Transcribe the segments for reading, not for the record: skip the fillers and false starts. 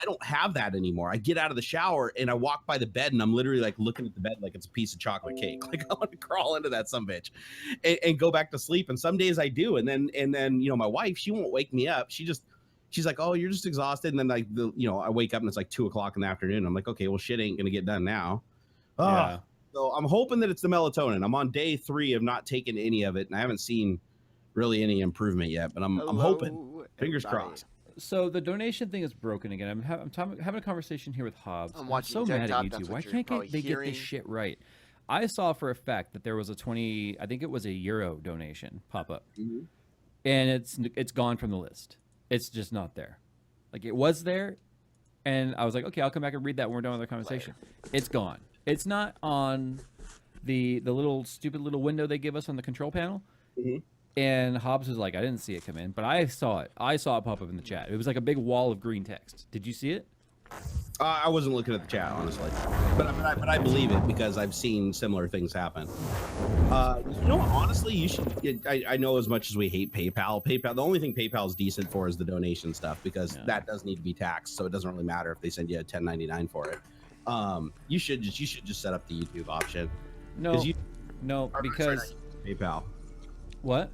I don't have that anymore. I get out of the shower and I walk by the bed and I'm literally like looking at the bed like it's a piece of chocolate cake. Like I want to crawl into that some bitch and go back to sleep. And some days I do. And then my wife, she won't wake me up. She's like, oh, you're just exhausted. And then like I wake up and it's like 2:00 in the afternoon. I'm like, okay, well, shit ain't gonna get done now. Yeah. So I'm hoping that it's the melatonin. I'm on day 3 of not taking any of it, and I haven't seen really any improvement yet. But I'm hoping. Fingers crossed. So the donation thing is broken again. I'm having a conversation here with Hobbs. I'm watching so mad at TikTok, YouTube. Why that's what can't you're they get this shit right? I saw for a fact that there was a 20, I think it was a euro donation pop up, Mhm. and it's gone from the list. It's just not there. Like it was there, and I was like, okay, I'll come back and read that when we're done with the conversation. It's gone. It's not on the little stupid little window they give us on the control panel. Mhm. And Hobbs was like, I didn't see it come in, but I saw it. I saw it pop up in the chat. It was like a big wall of green text. Did you see it? I wasn't looking at the chat, honestly, but I believe it because I've seen similar things happen. Honestly, you should. I know as much as we hate PayPal, the only thing PayPal is decent for is the donation stuff because that does need to be taxed, so it doesn't really matter if they send you a 1099 for it. You should just set up the YouTube option. No, because PayPal. What?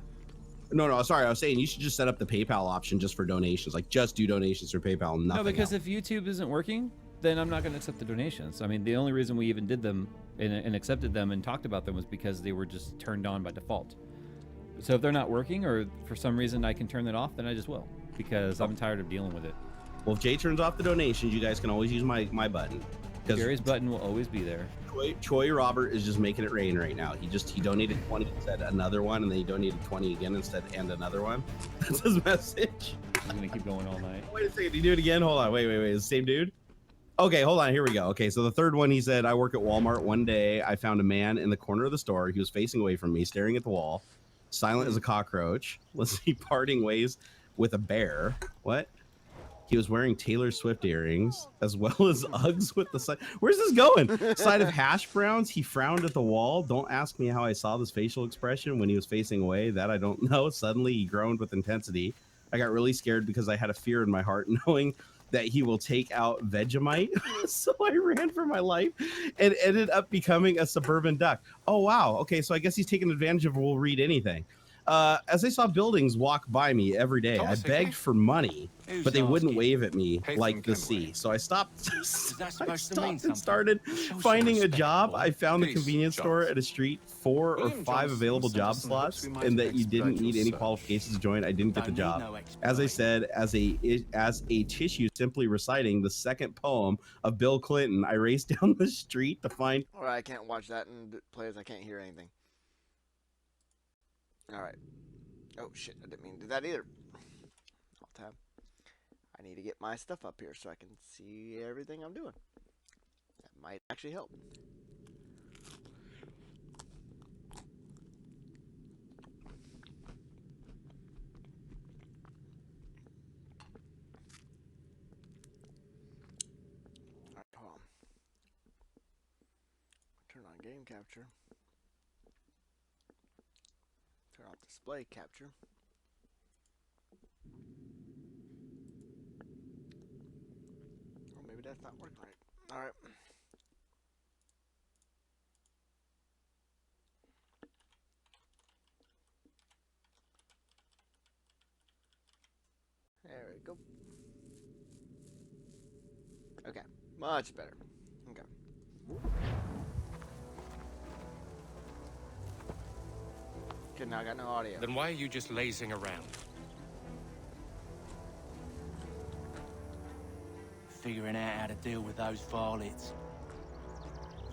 No, sorry. I was saying you should just set up the PayPal option just for donations. Like just do donations for PayPal. Nothing. No, because else. if YouTube isn't working, then I'm not going to accept the donations. I mean, the only reason we even did them and accepted them and talked about them was because they were just turned on by default. So if they're not working or for some reason I can turn that off, then I just will because I'm tired of dealing with it. Well, if Jay turns off the donations, you guys can always use my button. Gary's button will always be there. Troy Robert is just making it rain right now. He donated 20 and said another one, and then he donated 20 again instead and another one. That's his message. I'm gonna keep going all night. Wait a second, did he do it again? Hold on, wait. Is the same dude? Okay, hold on. Here we go. Okay, so the third one, he said, I work at Walmart. One day, I found a man in the corner of the store. He was facing away from me, staring at the wall, silent as a cockroach. Let's see, parting ways with a bear. What? He was wearing Taylor Swift earrings as well as Uggs with the side. Where's this going? Side of hash browns. He frowned at the wall. Don't ask me how I saw this facial expression when he was facing away. That I don't know. Suddenly he groaned with intensity. I got really scared because I had a fear in my heart knowing that he will take out Vegemite. So I ran for my life and ended up becoming a suburban duck. Oh, wow. Okay, so I guess he's taking advantage of we'll read anything. As I saw buildings walk by me every day, I begged for money, but they wouldn't wave at me like the sea. So I stopped and started finding a job. I found the convenience store at a street, 4 or 5 available job slots, and that you didn't need any qualifications to join. I didn't get the job. As I said, as a tissue simply reciting the second poem of Bill Clinton, I raced down the street to find. All right, I can't watch that and play as I can't hear anything. All right. Oh, shit. I didn't mean to do that either. Alt tab. I need to get my stuff up here so I can see everything I'm doing. That might actually help. All right, hold on. Turn on game capture. Turn off display capture. Or maybe that's not working right. Alright. There we go. Okay. Much better. Okay. Okay, now I got no audio. Then why are you just lazing around? Figuring out how to deal with those varlets.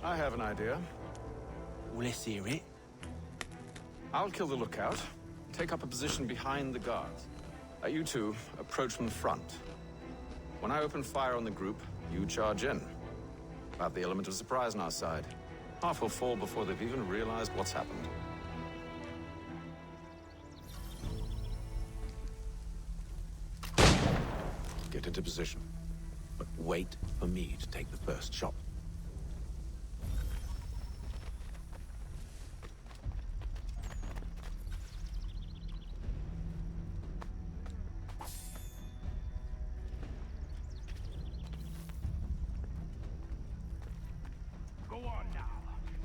I have an idea. Well, let's hear it. I'll kill the lookout, take up a position behind the guards. You two approach from the front. When I open fire on the group, you charge in. About the element of surprise on our side. Half will fall before they've even realized what's happened. Get into position, but wait for me to take the first shot.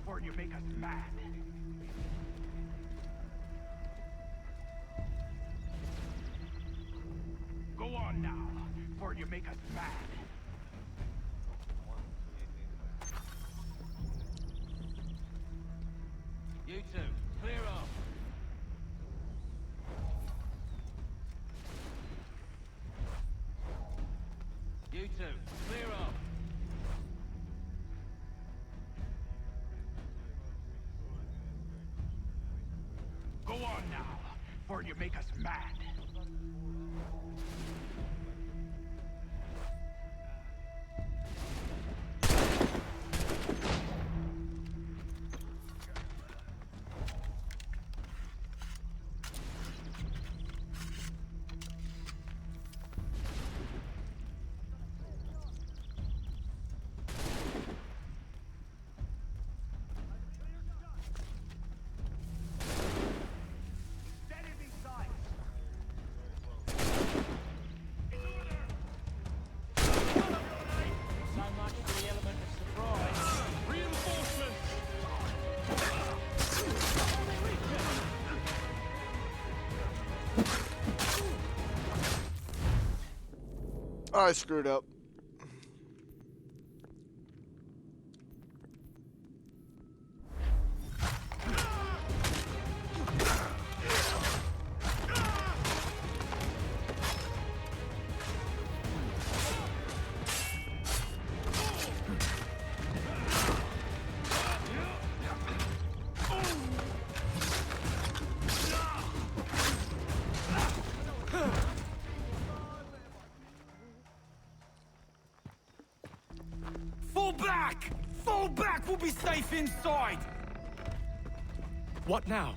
before you make us mad. Go on now, before you make us mad. You two, clear off. You two, clear off. Go on now, before you make us mad. So much for the element of surprise. Reinforcements! I screwed up. Fall back! Fall back! We'll be safe inside! What now?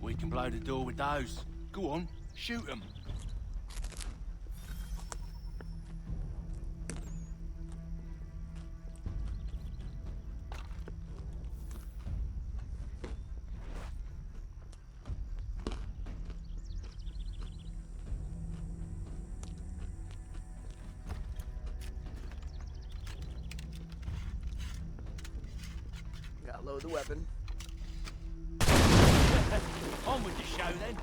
We can blow the door with those. Go on, shoot them. Gotta load the weapon. On with the show then.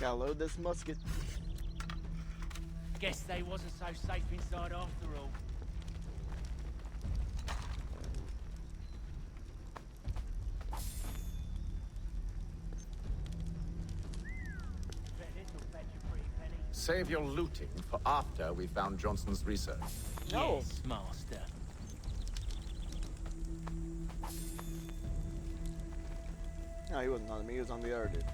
Gotta load this musket. Guess they wasn't so safe inside after all. Save your looting for after we found Johnson's research. No. Yes, master. No, he wasn't on me, he was on the other dude.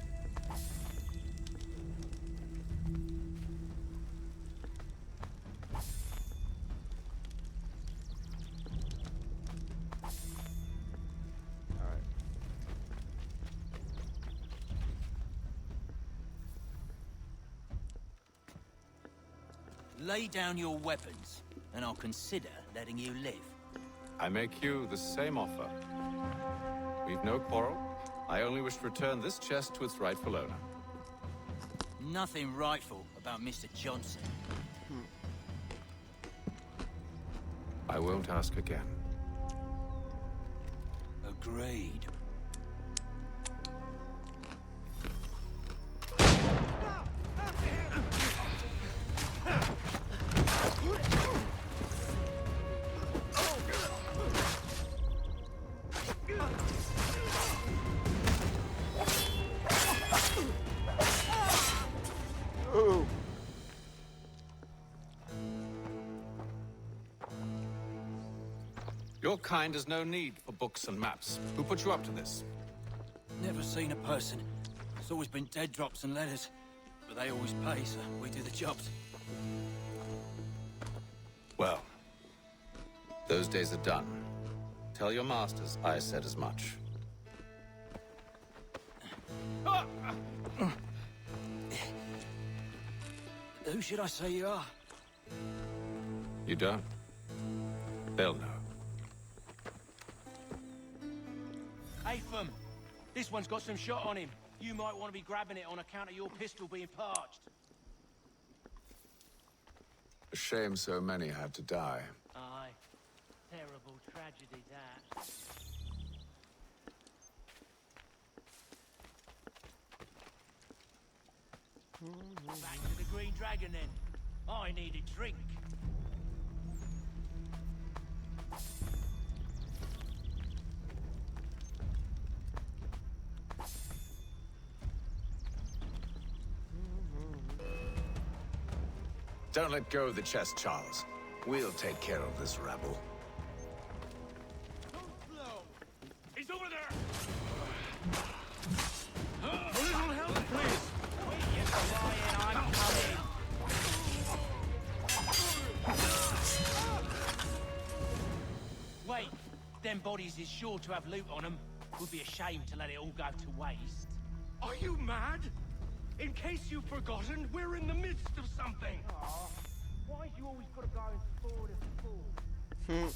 Alright. Lay down your weapons, and I'll consider letting you live. I make you the same offer. We've no quarrel. I only wish to return this chest to its rightful owner. Nothing rightful about Mr. Johnson. I won't ask again. Agreed. Ooh. Your kind has no need for books and maps. Who put you up to this? Never seen a person. It's always been dead drops and letters. But they always pay, so we do the jobs. Well, those days are done. Tell your masters I said as much. Who should I say you are? You don't? They'll know. Atham! This one's got some shot on him. You might want to be grabbing it on account of your pistol being parched. A shame so many had to die. Aye. Terrible tragedy, that. Back to the Green Dragon, then. I need a drink. Don't let go of the chest, Charles. We'll take care of this rabble. He's over there! A little help, please! Wait, you lying, I'm coming. Wait, them bodies is sure to have loot on them. Would be a shame to let it all go to waste. Are you mad? In case you've forgotten, we're in the midst of something! Aw, why you always gotta go forward and forward?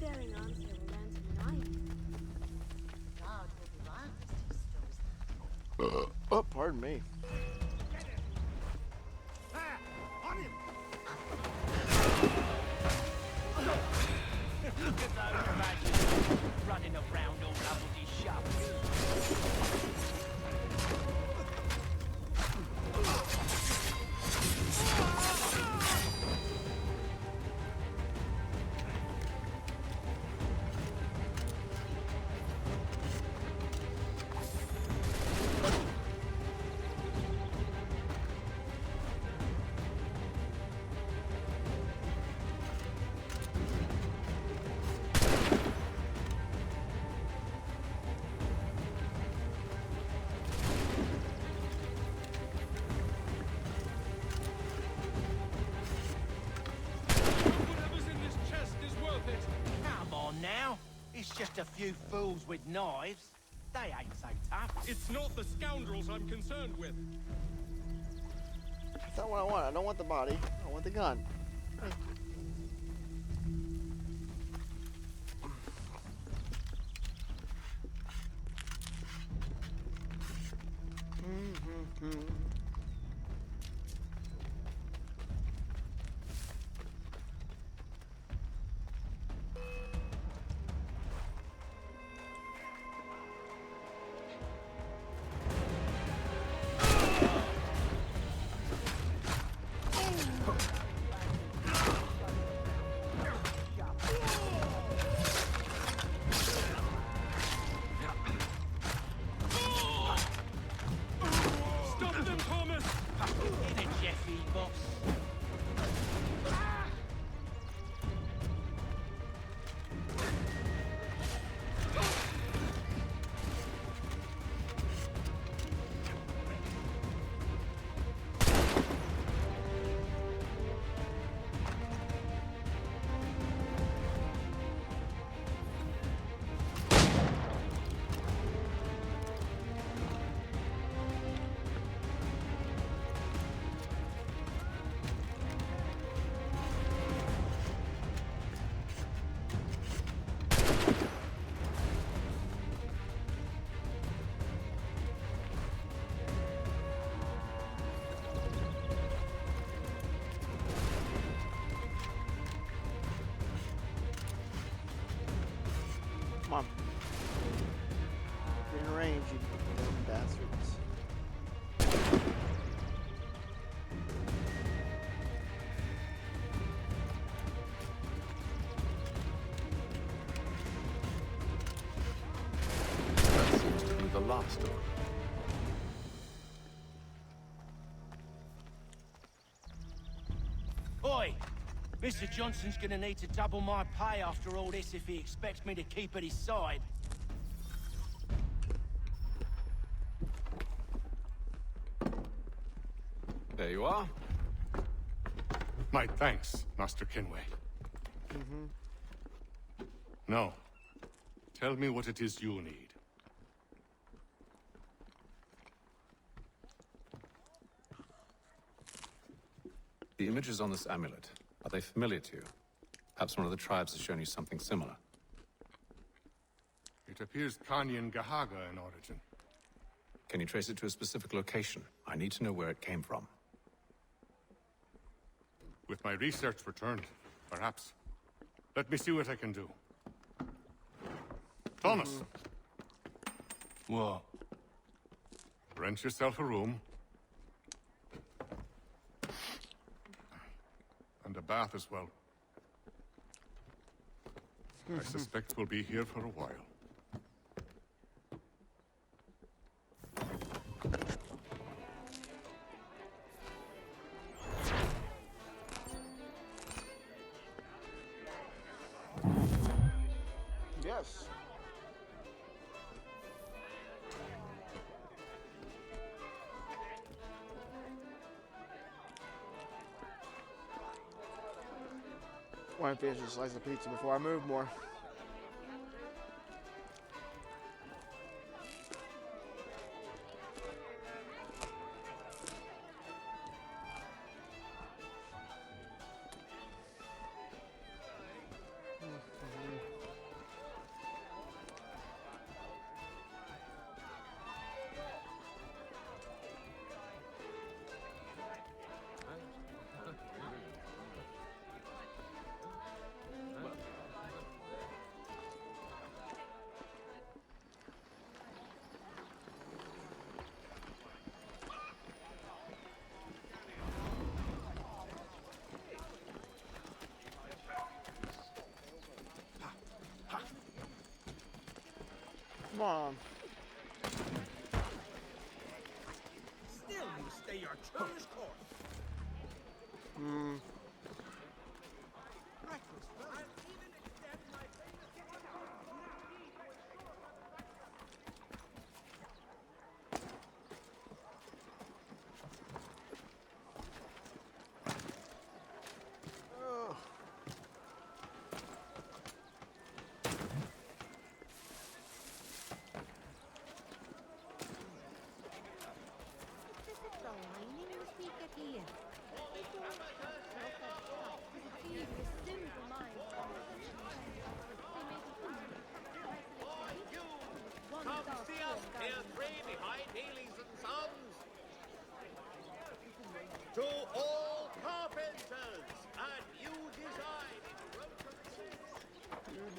Bearing arms here will learn to unite. God will be wise as he stows them. Oh, pardon me. Look at those badgers running around all bloody shop. Whatever's in this chest is worth it! Come on now. It's just a few fools with knives. They ain't so tough. It's not the scoundrels I'm concerned with. That's not what I want. I don't want the body. I want the gun. Stop them, Thomas! In a Jeffy box. Come on. Get in range, you dumb bastards. That seems to be the last one. Oi! Mr. Johnson's gonna need to double my pay after all this if he expects me to keep at his side. There you are. My thanks, Master Kenway. Now, tell me what it is you need. images on this amulet, are they familiar to you? Perhaps one of the tribes has shown you something similar. It appears Kanyan Gahaga in origin. Can you trace it to a specific location? I need to know where it came from. With my research returned, perhaps. Let me see what I can do. Thomas! What? Rent yourself a room. And a bath as well. I suspect we'll be here for a while. Yes. Want to finish a slice of pizza before I move more. Come on. Still, you stay your truest course. To all carpenters, a new design in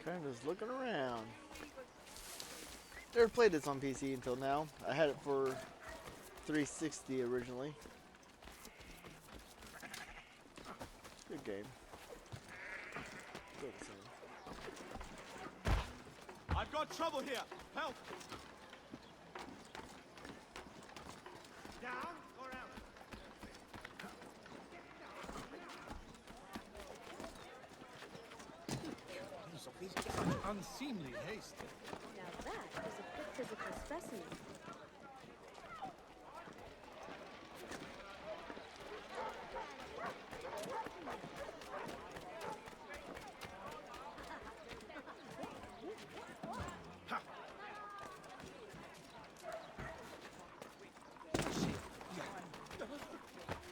Kind of just looking around. Never played this on PC until now. I had it for 360 originally. Good game. Good game. I've got trouble here. Help! Down or out? Unseemly haste. Now that is a good physical specimen.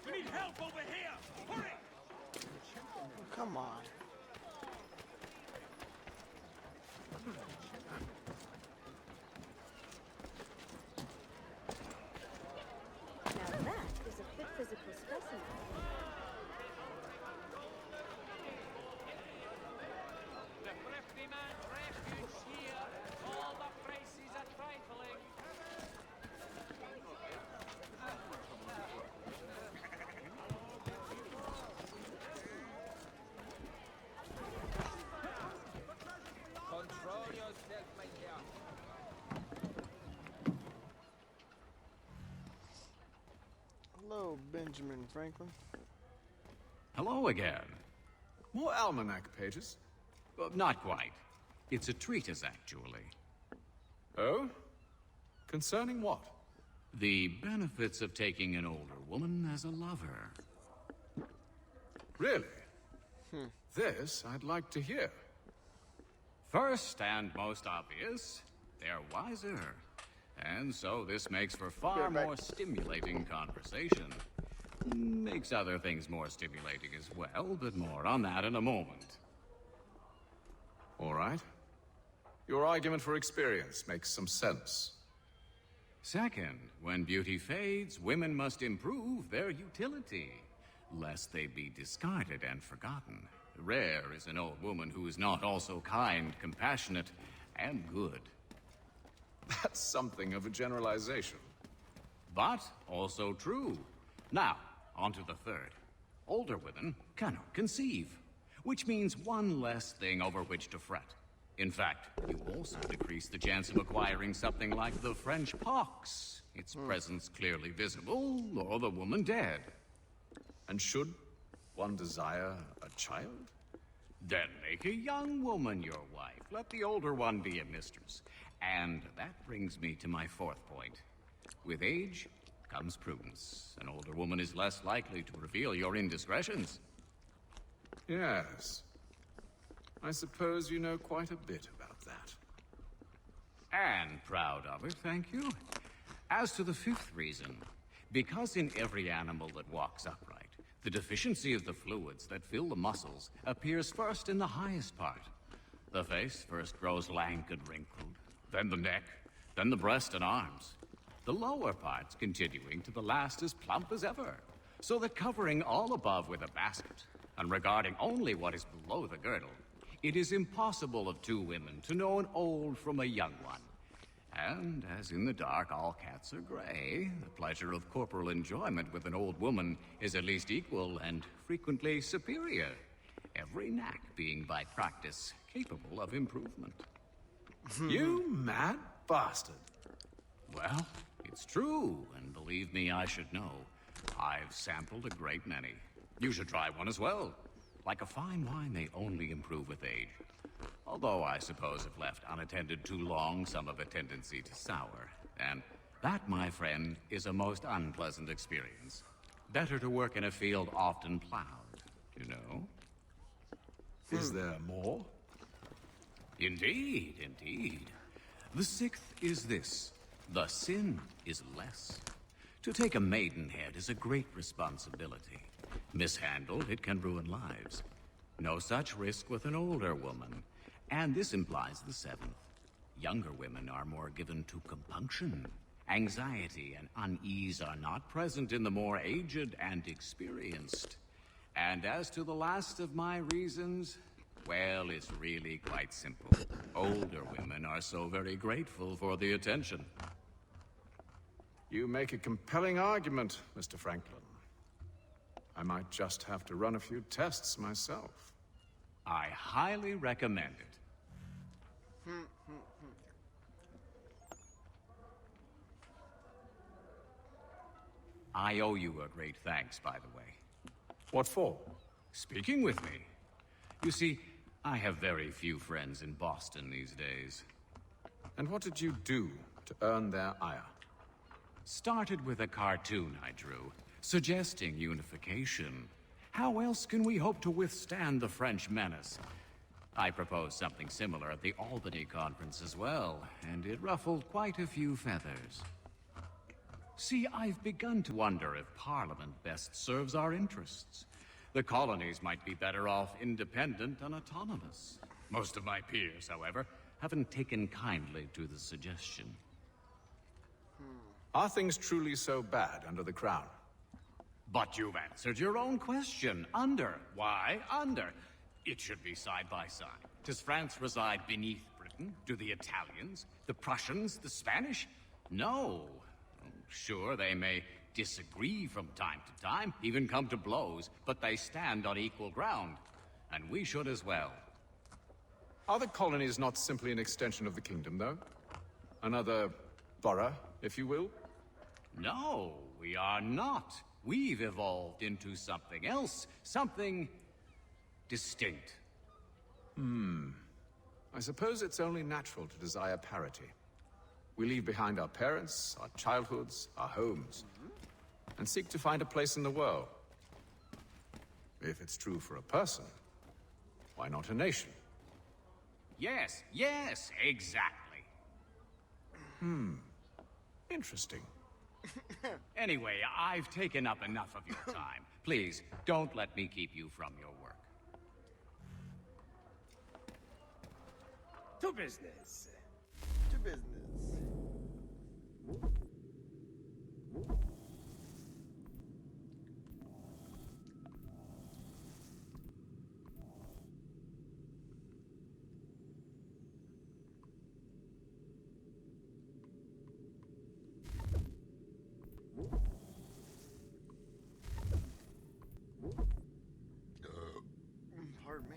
We need help over here! Hurry! Come on. Now that is a fit physical specimen. The thrifty man's refuge here. All the prices are trifling. Control yourself, my dear. Hello, Benjamin Franklin. Hello again. More almanac pages? Not quite. It's a treatise, actually. Oh? Concerning what? The benefits of taking an older woman as a lover. Really? This I'd like to hear. First and most obvious, they're wiser. And so this makes for far more stimulating conversation. Makes other things more stimulating as well, but more on that in a moment. All right. Your argument for experience makes some sense. Second, when beauty fades, women must improve their utility, lest they be discarded and forgotten. Rare is an old woman who is not also kind, compassionate, and good. That's something of a generalization. But also true. Now, on to the third. Older women cannot conceive, which means one less thing over which to fret. In fact, you also decrease the chance of acquiring something like the French pox, its presence clearly visible, or the woman dead. And should one desire a child? Then make a young woman your wife. Let the older one be a mistress. And that brings me to my fourth point. With age comes prudence. An older woman is less likely to reveal your indiscretions. Yes. I suppose you know quite a bit about that. And proud of it, thank you. As to the fifth reason, because in every animal that walks upright, the deficiency of the fluids that fill the muscles appears first in the highest part. The face first grows lank and wrinkled, then the neck, then the breast and arms. The lower parts continuing to the last as plump as ever, so that covering all above with a basket, and regarding only what is below the girdle, it is impossible of two women to know an old from a young one. And as in the dark all cats are gray, the pleasure of corporal enjoyment with an old woman is at least equal and frequently superior, every knack being by practice capable of improvement. You mad bastard. Well, it's true, and believe me, I should know. I've sampled a great many. You should try one as well. Like a fine wine, they only improve with age. Although I suppose if left unattended too long, some have a tendency to sour. And that, my friend, is a most unpleasant experience. Better to work in a field often plowed, you know? Is there more? Indeed, indeed. The sixth is this. The sin is less. To take a maidenhead is a great responsibility. Mishandled, it can ruin lives. No such risk with an older woman. And this implies the seventh. Younger women are more given to compunction. Anxiety and unease are not present in the more aged and experienced. And as to the last of my reasons, well, it's really quite simple. Older women are so very grateful for the attention. You make a compelling argument, Mr. Franklin. I might just have to run a few tests myself. I highly recommend it. I owe you a great thanks, by the way. What for? Speaking with me. You see, I have very few friends in Boston these days. And what did you do to earn their ire? Started with a cartoon I drew, suggesting unification. How else can we hope to withstand the French menace? I proposed something similar at the Albany conference as well, and it ruffled quite a few feathers. See, I've begun to wonder if Parliament best serves our interests. The colonies might be better off independent and autonomous. Most of my peers, however, haven't taken kindly to the suggestion. Are things truly so bad under the Crown? But you've answered your own question. Under. Why under? It should be side by side. Does France reside beneath Britain? Do the Italians, the Prussians, the Spanish? No. Sure, they may disagree from time to time, even come to blows, but they stand on equal ground. And we should as well. Are the colonies not simply an extension of the kingdom, though? Another borough, if you will? No, we are not. We've evolved into something else, something distinct. I suppose it's only natural to desire parity. We leave behind our parents, our childhoods, our homes, and seek to find a place in the world. If it's true for a person, why not a nation? Yes, yes, exactly. Interesting. Anyway, I've taken up enough of your time. Please, don't let me keep you from your work. To business. To business. Pardon me.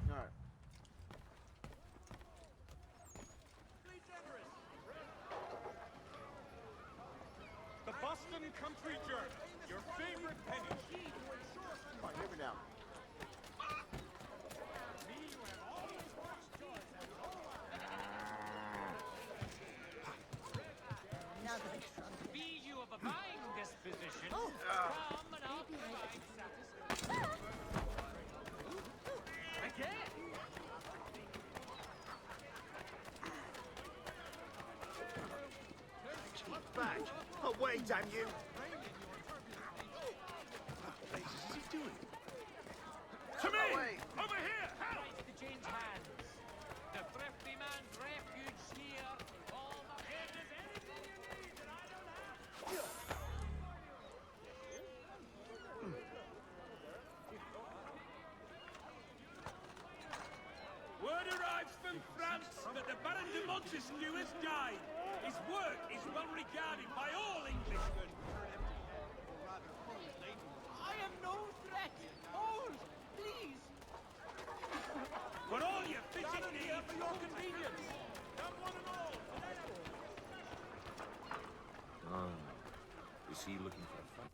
Alright. The Boston Country Journal, your favorite penny. Alright, here we now. Be you of a buying disposition, come and I'll provide satisfaction. Again! Back! Away, damn you! What is he doing? To me! Away. Over here! Help! To change hands. The thrifty man's refuge here. All the if there's anything you need that I don't have. Word arrives from France that the Baron de Montesquieu has died. His work is well regarded by all Englishmen. I am no threat! Hold! Please! For all your fishing needs, for your convenience. Come one and all. Is he looking for a fight?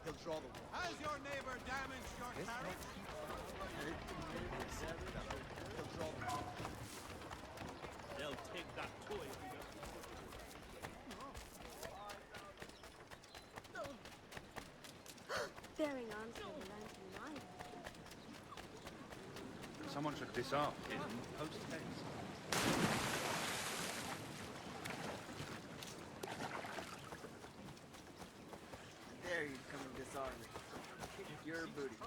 He'll draw the Has your neighbor damaged your carriage? He'll draw the They'll take that toy. Bearing arms for the lantern knife. Someone should disarm him post haste. There you come and disarm me. Kick your booty.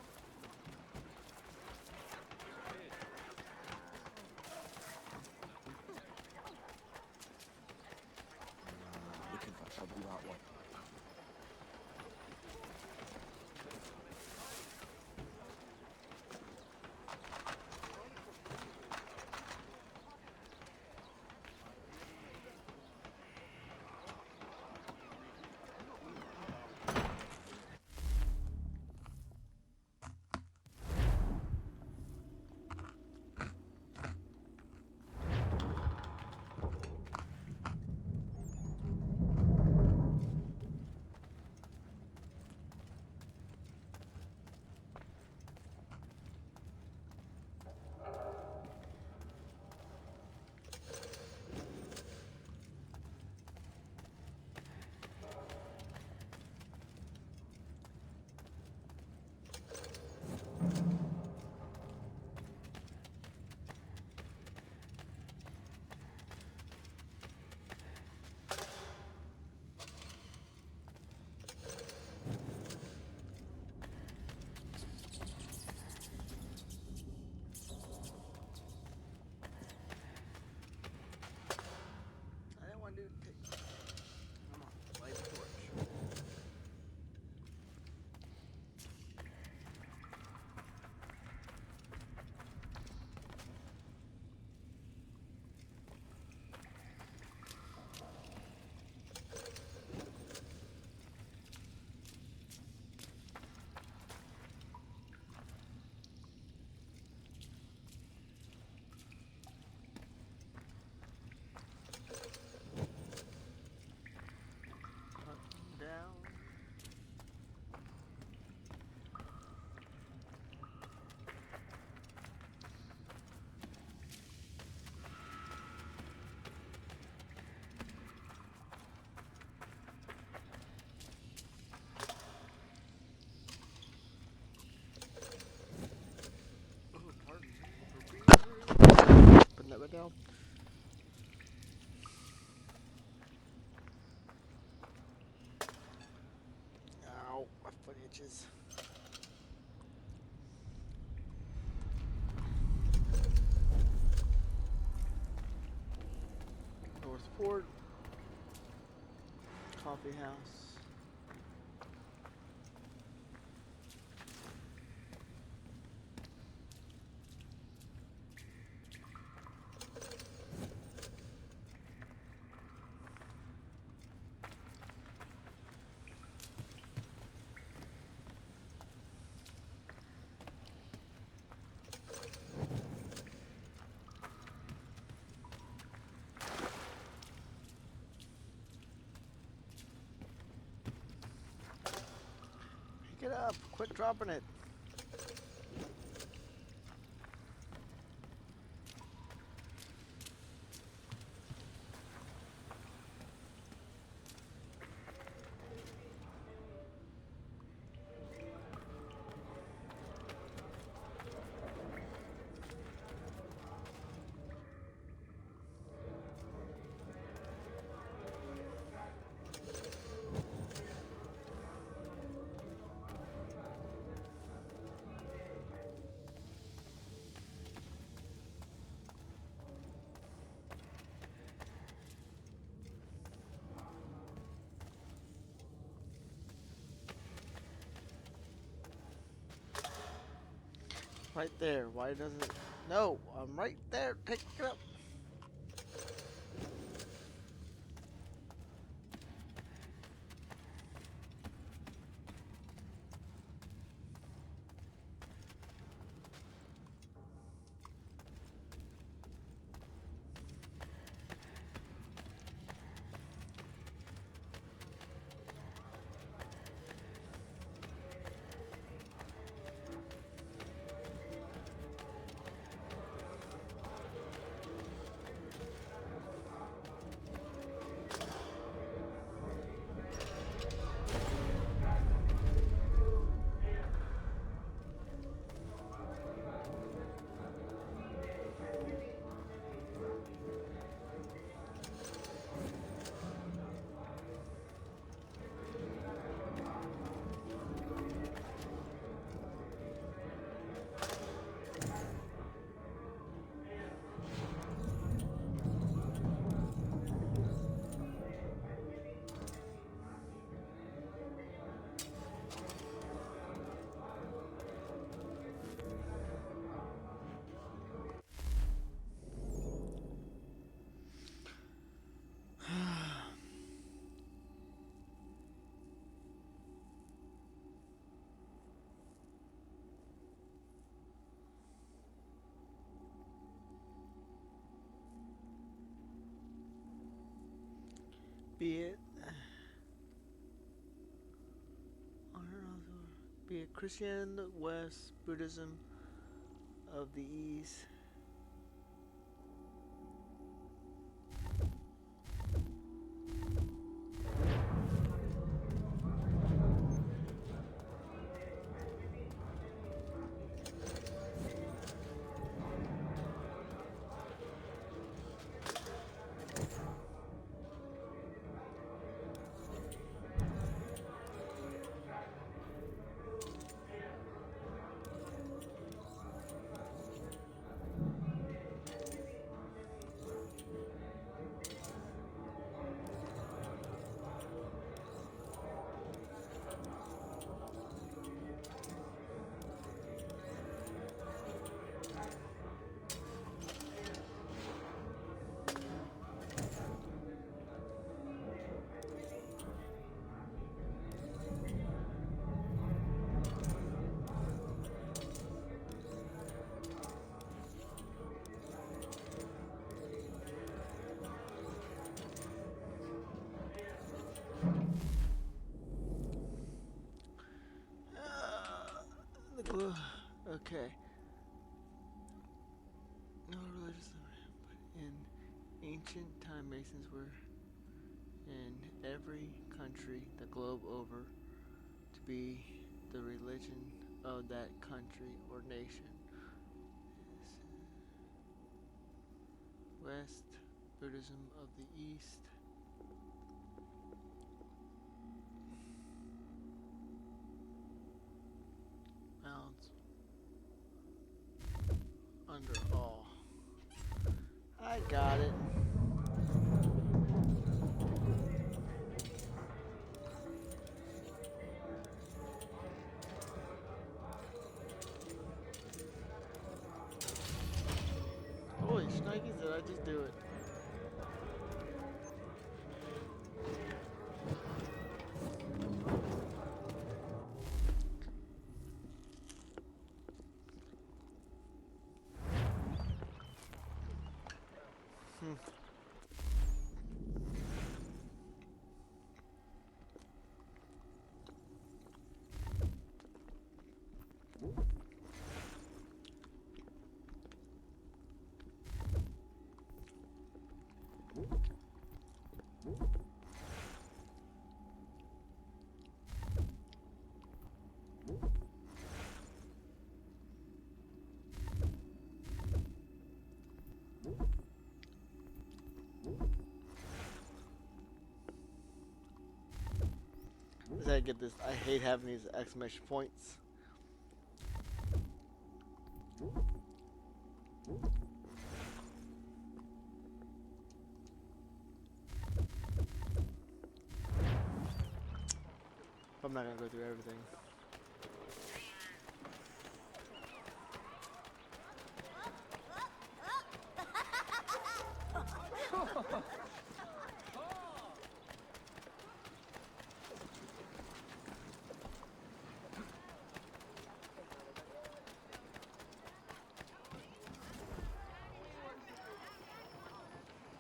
Looking for trouble, that one. bitches. Northport Coffee House. Pick it up. Quit dropping it. Right there. Why doesn't it? No, I'm right there. Pick it up. Be it Christian West, Buddhism of the East. Okay. No religious, but in ancient time, Masons were in every country the globe over to be the religion of that country or nation. West, Buddhism of the East. I get this. I hate having these exclamation points. I'm not gonna go through everything.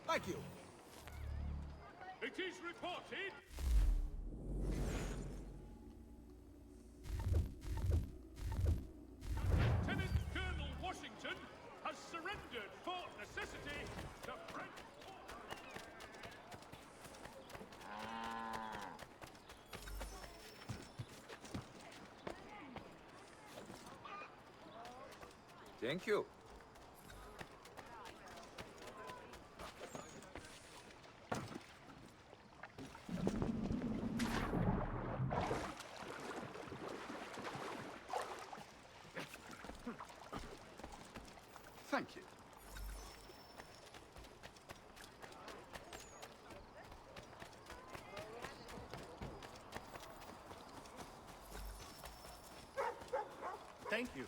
Thank you. It is reported. Lieutenant Colonel Washington has surrendered Fort Necessity to French. Thank you. Thank you. Thank you.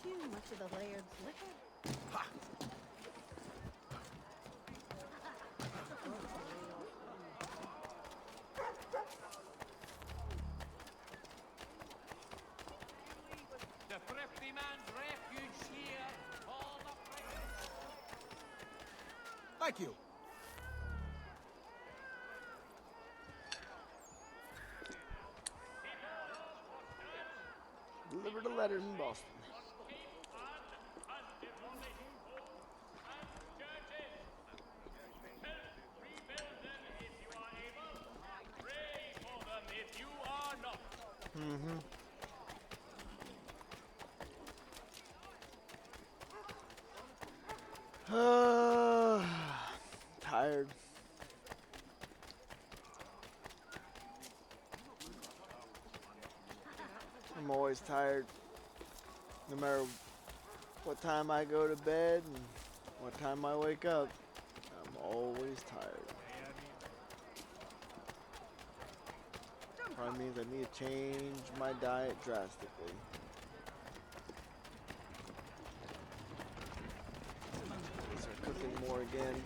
Too much of the Laird's liquor. The thrifty man's refuge here. All the Thank you. Deliver the letters in Boston. Mm-hmm. Tired. I'm always tired. No matter what time I go to bed and what time I wake up, I'm always tired. Probably means I need to change my diet drastically. Start cooking more again.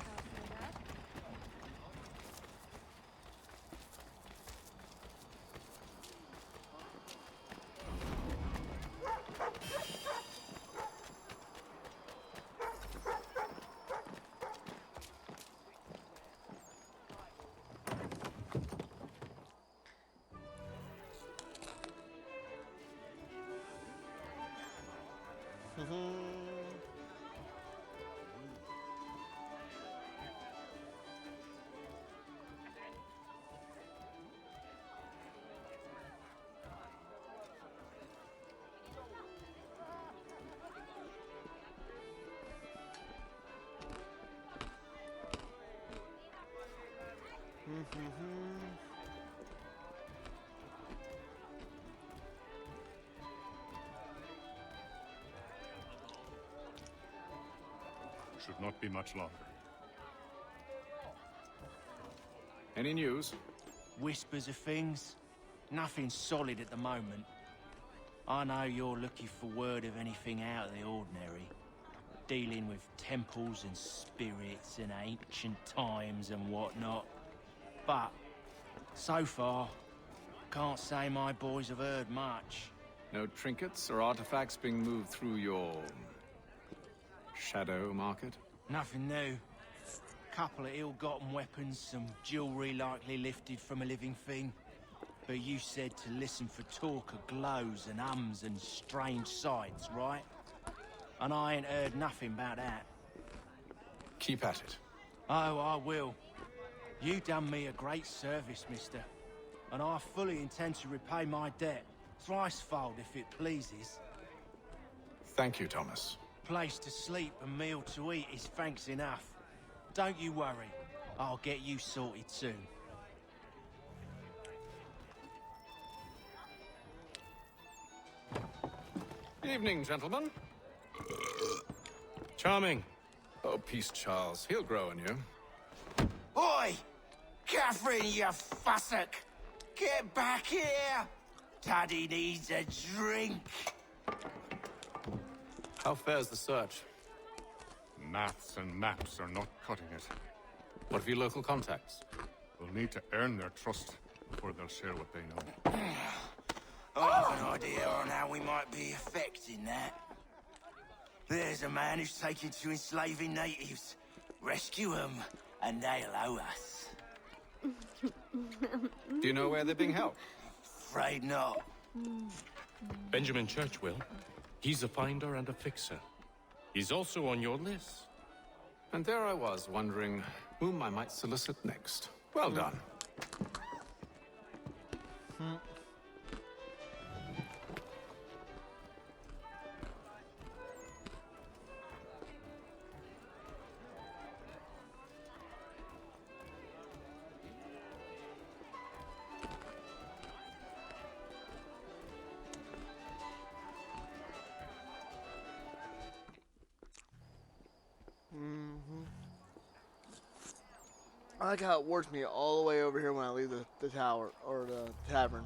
Should not be much longer. Any news? Whispers of things. Nothing solid at the moment. I know you're looking for word of anything out of the ordinary. Dealing with temples and spirits and ancient times and whatnot. But, so far, can't say my boys have heard much. No trinkets or artifacts being moved through your shadow market? Nothing new. Couple of ill-gotten weapons, some jewelry likely lifted from a living thing. But you said to listen for talk of glows and ums and strange sights, right? And I ain't heard nothing about that. Keep at it. Oh, I will. You done me a great service, mister. And I fully intend to repay my debt. Thricefold, if it pleases. Thank you, Thomas. Place to sleep and meal to eat is thanks enough. Don't you worry. I'll get you sorted soon. Evening, gentlemen. Charming. Oh, peace, Charles. He'll grow on you. Oi! Catherine, you fussock! Get back here! Daddy needs a drink! How fares the search? Maths and maps are not cutting it. What of your local contacts? We'll need to earn their trust before they'll share what they know. I have an idea on how we might be affecting that. There's a man who's taken to enslaving natives. Rescue them, and they'll owe us. Do you know where they're being held? Afraid not. Benjamin Church will. He's a finder and a fixer. He's also on your list. And there I was, wondering whom I might solicit next. Well done. I like how it wards me all the way over here when I leave the tower, or the tavern.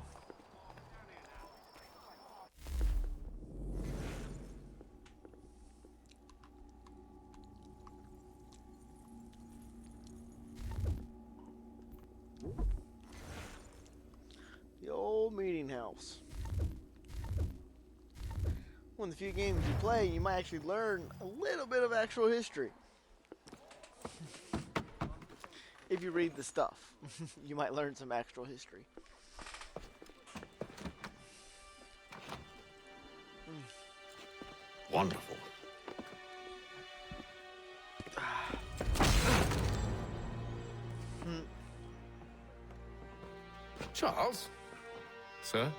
The old meeting house. One of the few games you play, you might actually learn a little bit of actual history. If you read the stuff, you might learn some actual history. Wonderful. Charles? Sir?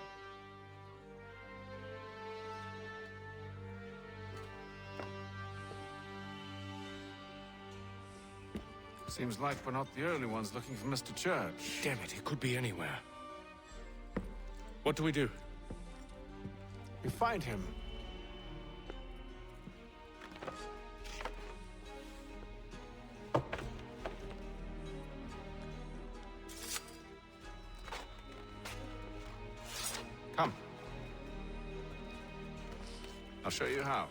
Seems like we're not the only ones looking for Mr. Church. Damn it, he could be anywhere. What do we do? We find him. Come. I'll show you how.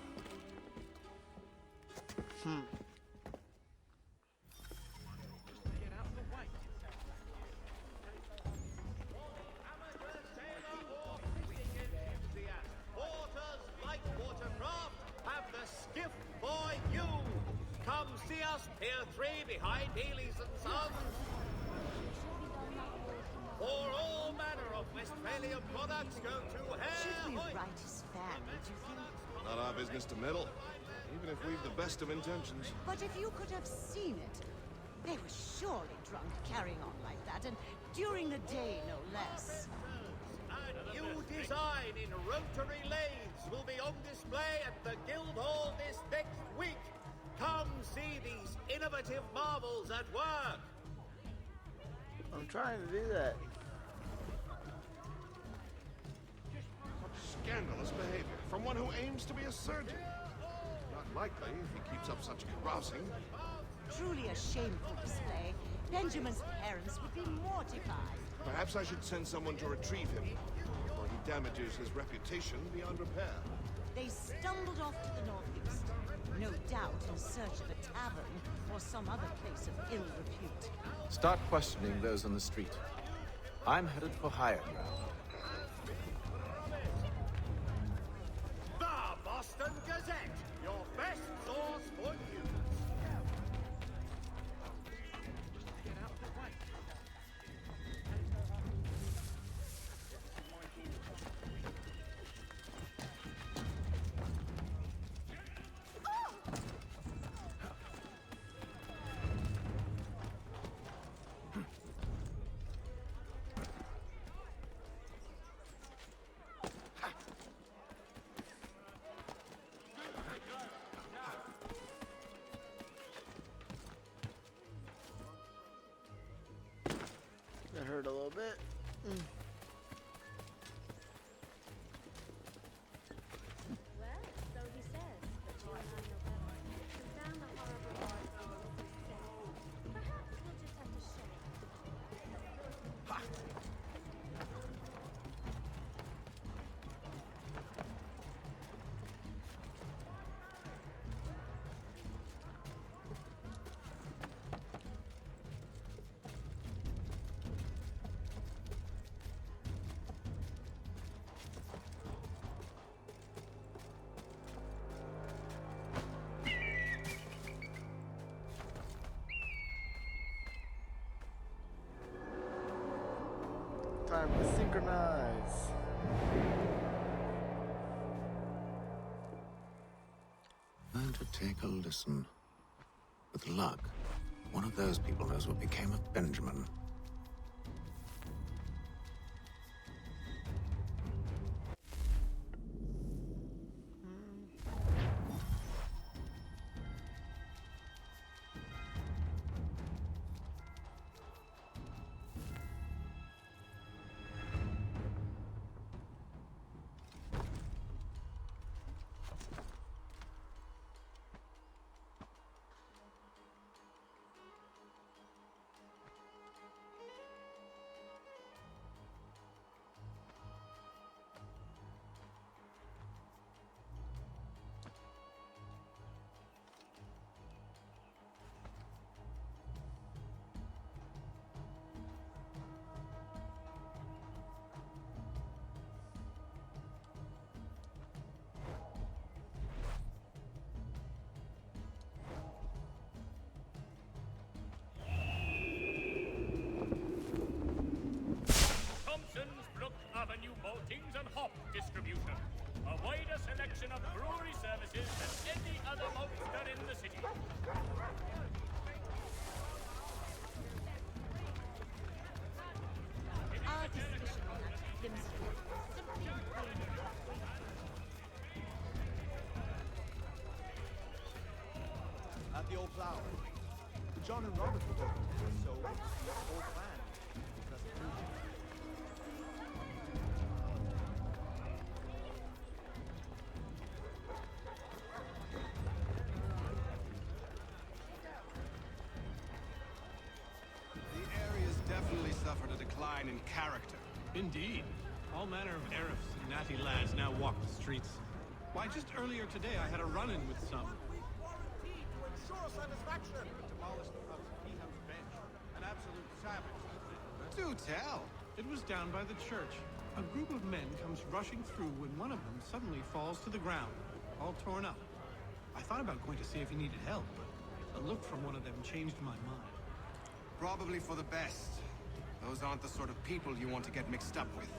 Pier 3 behind Healy's and Sons. For all manner of Westphalian products go to Should we Hare. write his family, do you think? Not our business to meddle, even if we've the best of intentions. But if you could have seen it, they were surely drunk carrying on like that, and during the day, no less. A new design in rotary lathes will be on display at the Guildhall this next week. Come see these innovative marvels at work. I'm trying to do that. Scandalous behavior from one who aims to be a surgeon. Not likely if he keeps up such carousing. Truly a shameful display. Benjamin's parents would be mortified. Perhaps I should send someone to retrieve him, before he damages his reputation beyond repair. They stumbled off to the northeast, no doubt in search of a tavern or some other place of ill repute. Start questioning those on the street. I'm headed for higher ground. The Boston Gazette, your best source for news. Time to synchronize. And to take a listen. With luck, one of those people knows what became of Benjamin. Thompson's Brook Avenue maltings and hop distribution. A wider selection of brewery services than any other maltster in the city. Our decision on that demonstrates simply and plainly. At the old flower. John and Robert were talking to us, so the whole plan doesn't prove it. The area's definitely suffered a decline in character. Indeed. All manner of Arifs and natty lads now walk the streets. Why, just earlier today I had a run-in with some. Ensure satisfaction. Demolished the pub's tea-house bench. An absolute savage. Do tell. It was down by the church. A group of men comes rushing through when one of them suddenly falls to the ground, all torn up. I thought about going to see if he needed help, but a look from one of them changed my mind. Probably for the best. Those aren't the sort of people you want to get mixed up with.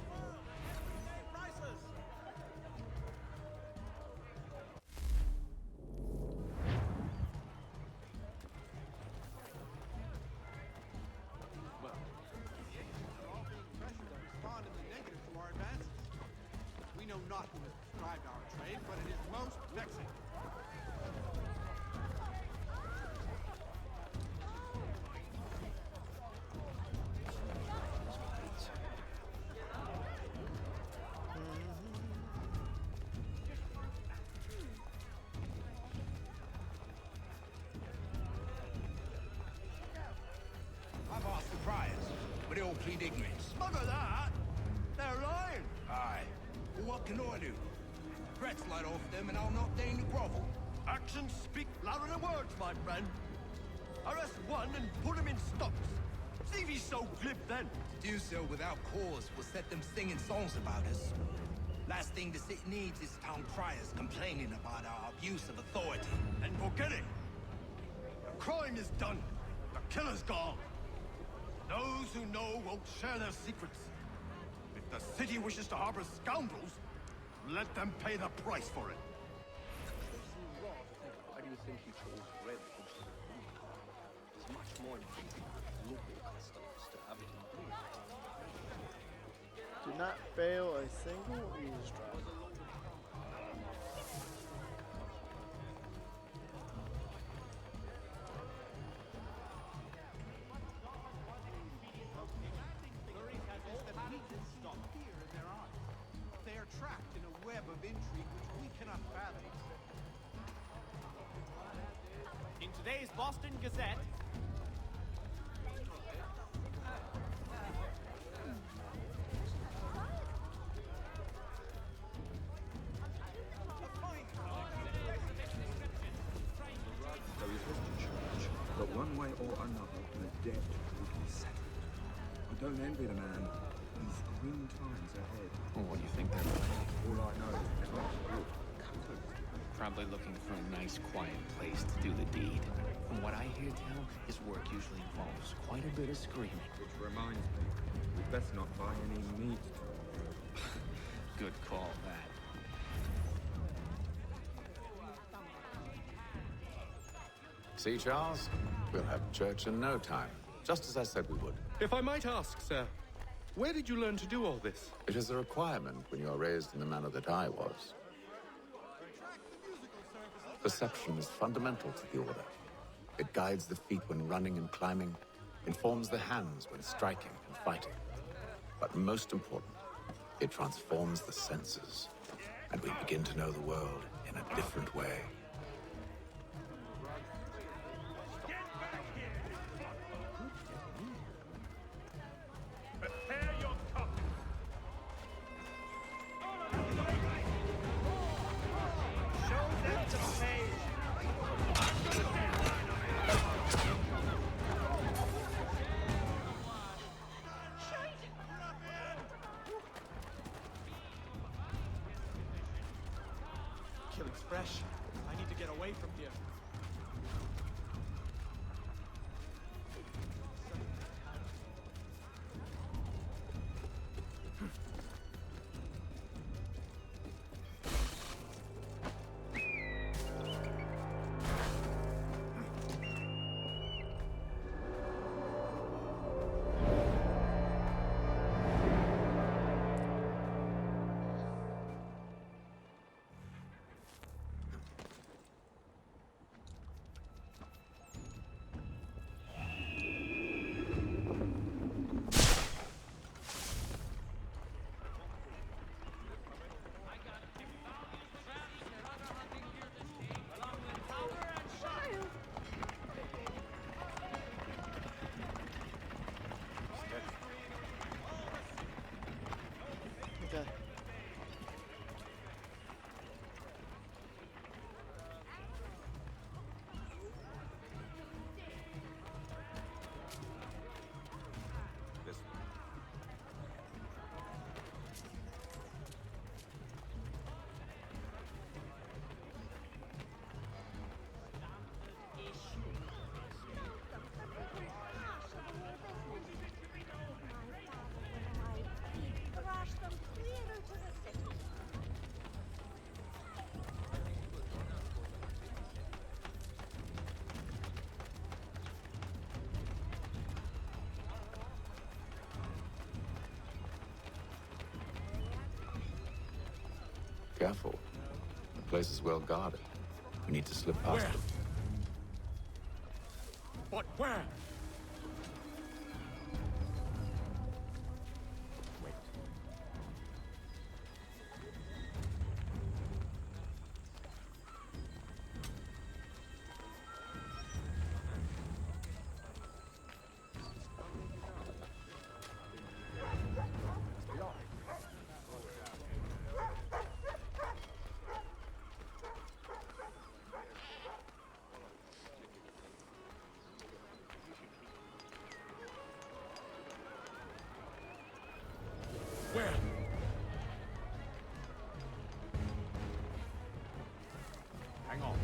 Well, we're all being pressured to respond in the negative to our advances. We know not who has prescribed our trade, but it is most vexing. I've asked the priors, but they all plead ignorance. Bugger that! They're lying! Aye. Well, what can I do? Threats light off them and I'll not deign to grovel. Actions speak louder than words, my friend. Arrest one and put him in stocks. See if he's so glib then. To do so without cause will set them singing songs about us. Last thing the city needs is town criers complaining about our abuse of authority. And forget it. The crime is done. The killer's gone. Those who know won't share their secrets. If the city wishes to harbor scoundrels, let them pay the price for it. Why do you think he chose red instead of blue? It's much more important local customs to have it in blue. Do not fail a single eavesdrop. They are trapped in a web of intrigue which we cannot fathom. In today's Boston Gazette, There is yet to change, but one way or another, the debt will be settled. I don't envy the man. These grim times ahead. Well, what do you think they're planning? All I know is not good. Probably looking for a nice, quiet place to do the deed. From what I hear tell, his work usually involves quite a bit of screaming. Which reminds me, we best not buy any meat. Good call, that. See, Charles? We'll have church in no time. Just as I said we would. If I might ask, sir, where did you learn to do all this? It is a requirement when you are raised in the manner that I was. Perception is fundamental to the Order. It guides the feet when running and climbing, informs the hands when striking and fighting. But most important, it transforms the senses, and we begin to know the world in a different way. Killing's fresh. I need to get away from here. Okay. Careful. The place is well guarded. We need to slip past them. But where? Where? Hang on.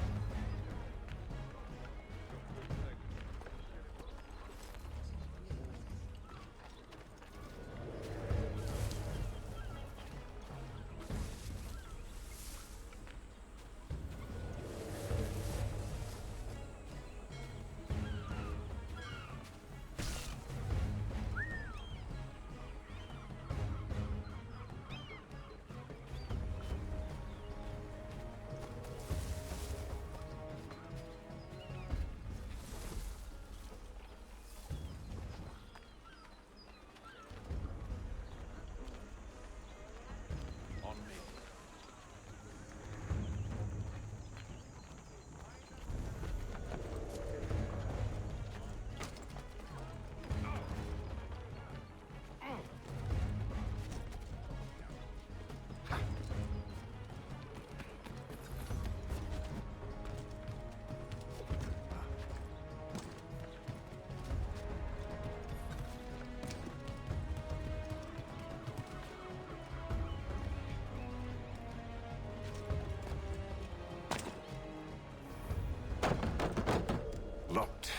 Locked.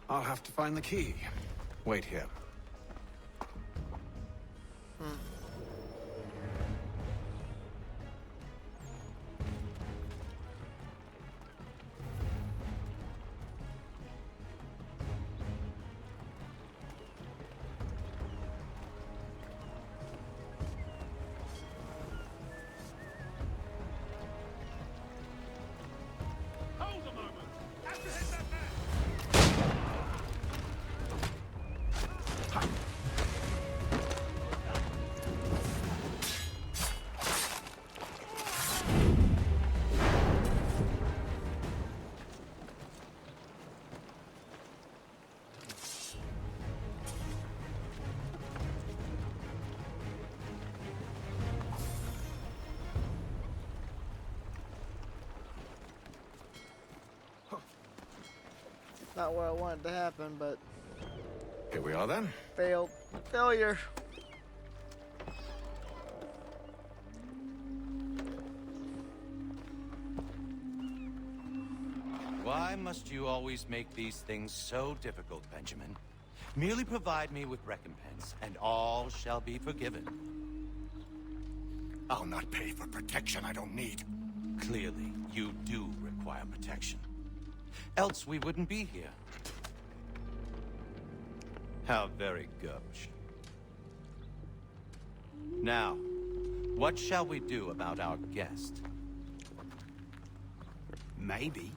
I'll have to find the key. Wait here. Hold a moment! Have to hit that man! Not what I wanted to happen, but Here we are then. failed. Failure. Why must you always make these things so difficult, Benjamin? Merely provide me with recompense, and all shall be forgiven. I'll not pay for protection I don't need. Clearly, you do require protection. Else we wouldn't be here. How very gauche. Now, what shall we do about our guest? Maybe.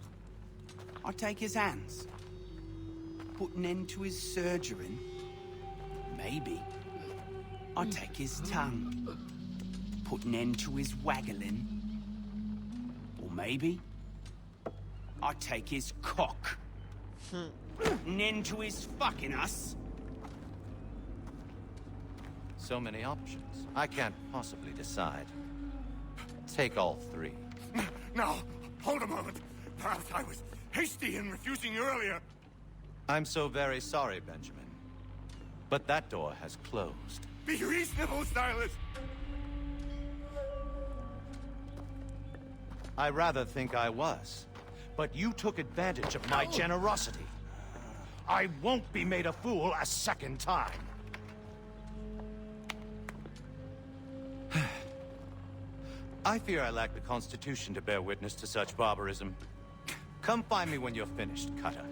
I'll take his hands. Put an end to his surgering. Maybe. I'll take his tongue. Put an end to his waggling. Or maybe I'll take his cock. An end to his fucking us. So many options. I can't possibly decide. Take all three. No, hold a moment. Perhaps I was hasty in refusing you earlier. I'm so very sorry, Benjamin. But that door has closed. Be reasonable, Silas. I rather think I was. But you took advantage of my generosity. I won't be made a fool a second time. I fear I lack the constitution to bear witness to such barbarism. Come find me when you're finished, Cutter.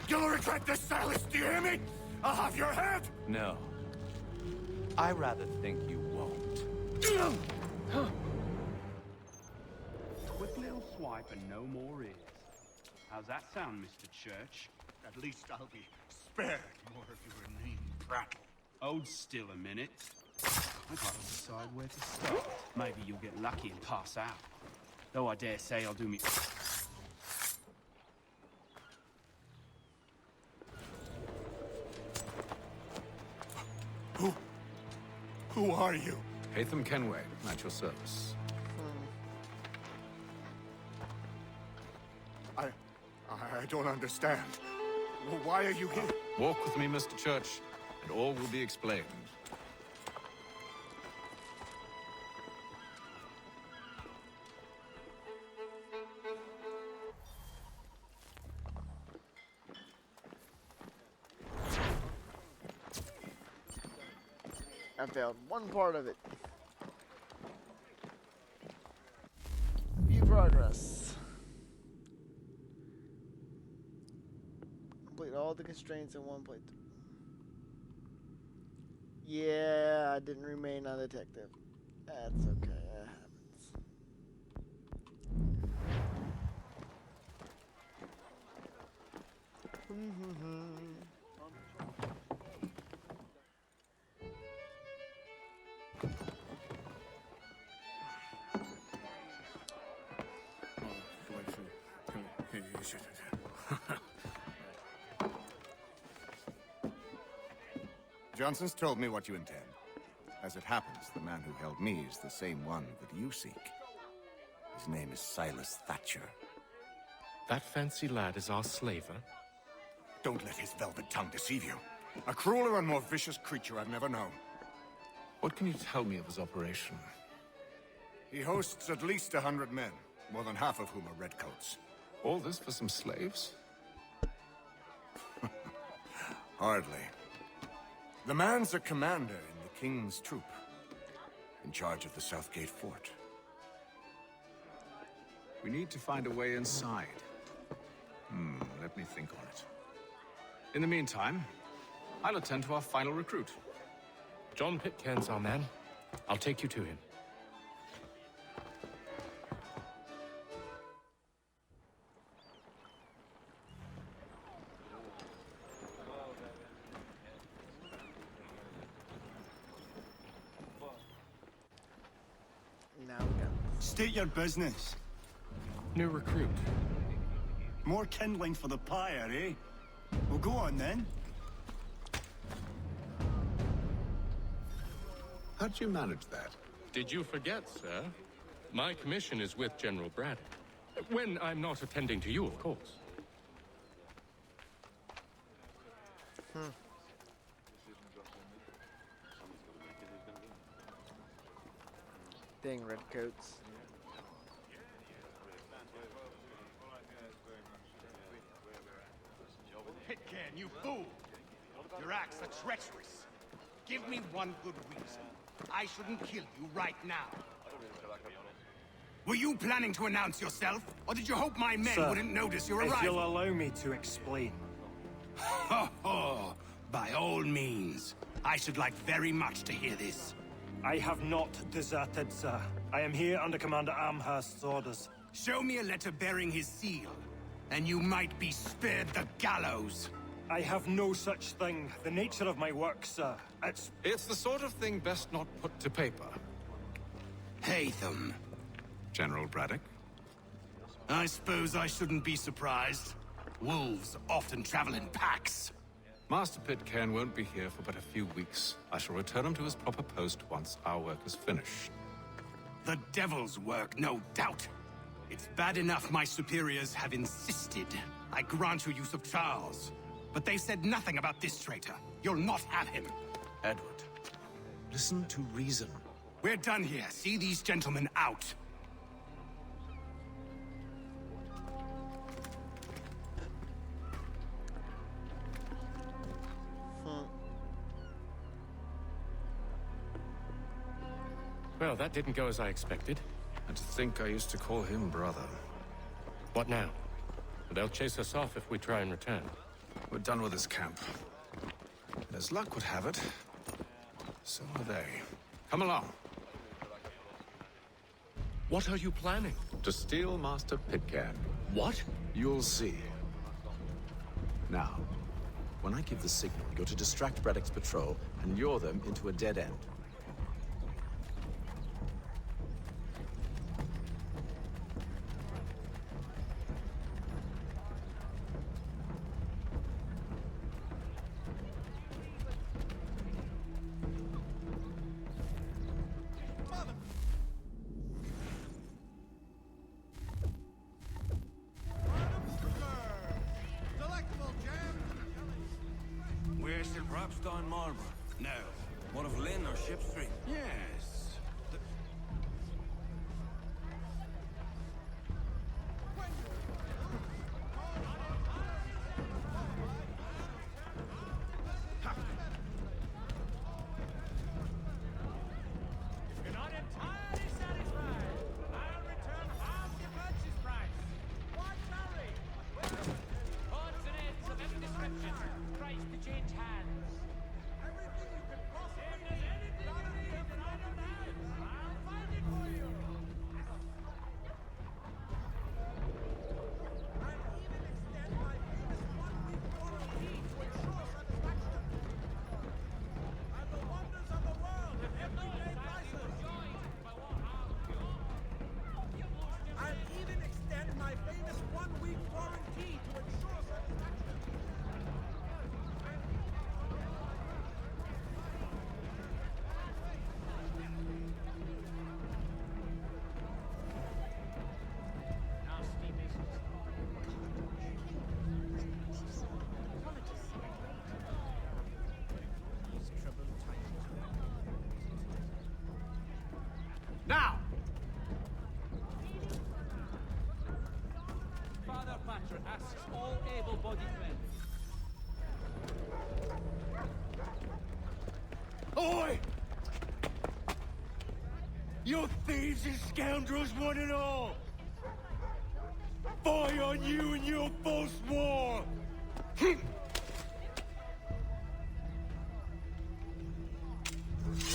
You'll regret this, Silas, do you hear me? I'll have your head! No. I rather think you won't. Quick little swipe and no more is. How's that sound, Mr. Church? At least I'll be spared more of your name prattle. Hold still a minute. I gotta decide where to start. Maybe you'll get lucky and pass out. Though I dare say I'll do me... Who are you? Hatham Kenway, at your service. I don't understand. Why are you here? Walk with me, Mr. Church, and all will be explained. I failed one part of it. View progress. Complete all the constraints in one playthrough. Yeah, I didn't remain undetected. That's okay, that happens. Johnson's told me what you intend. As it happens, the man who held me is the same one that you seek. His name is Silas Thatcher. That fancy lad is our slaver? Don't let his velvet tongue deceive you. A crueler and more vicious creature I've never known. What can you tell me of his operation? He hosts at least 100 men, more than half of whom are redcoats. All this for some slaves? Hardly. The man's a commander in the King's troop, in charge of the Southgate Fort. We need to find a way inside. Let me think on it. In the meantime, I'll attend to our final recruit. John Pitcairn's our man. I'll take you to him. Now we go. State your business. New recruit. More kindling for the pyre, eh? Well, go on then. How'd you manage that? Did you forget, sir? My commission is with General Braddock. When I'm not attending to you, of course. Dang redcoats. Pitcairn, you fool! Your acts are treacherous. Give me one good reason. I shouldn't kill you right now. Were you planning to announce yourself? Or did you hope my men Sir, wouldn't notice your if arrival? you'll allow me to explain. Ho ho! By all means. I should like very much to hear this. I have not deserted, sir. I am here under Commander Amherst's orders. Show me a letter bearing his seal, and you might be spared the gallows. I have no such thing. The nature of my work, sir. It's the sort of thing best not put to paper. Haytham. General Braddock? I suppose I shouldn't be surprised. Wolves often travel in packs. Master Pitcairn won't be here for but a few weeks. I shall return him to his proper post once our work is finished. The devil's work, no doubt. It's bad enough my superiors have insisted I grant you use of Charles. But they said nothing about this traitor. You'll not have him. Edward, listen to reason. We're done here. See these gentlemen out. Well, that didn't go as I expected. And to think I used to call him brother. What now? They'll chase us off if we try and return. We're done with this camp. And as luck would have it, so are they. Come along. What are you planning? To steal Master Pitcairn. What? You'll see. Now, when I give the signal, you're to distract Braddock's patrol and lure them into a dead end. Where's the Robstein Marlborough? No. One of Lynn or Ship Street? Yes. If you're not entirely satisfied, I'll return half your purchase price. Why tarry? Odds and ends of every description. Price to change hands. Everything you could possibly need. If there's anything you need, find them now. Ahoy! You thieves and scoundrels, one and all! Fire on you and your false war!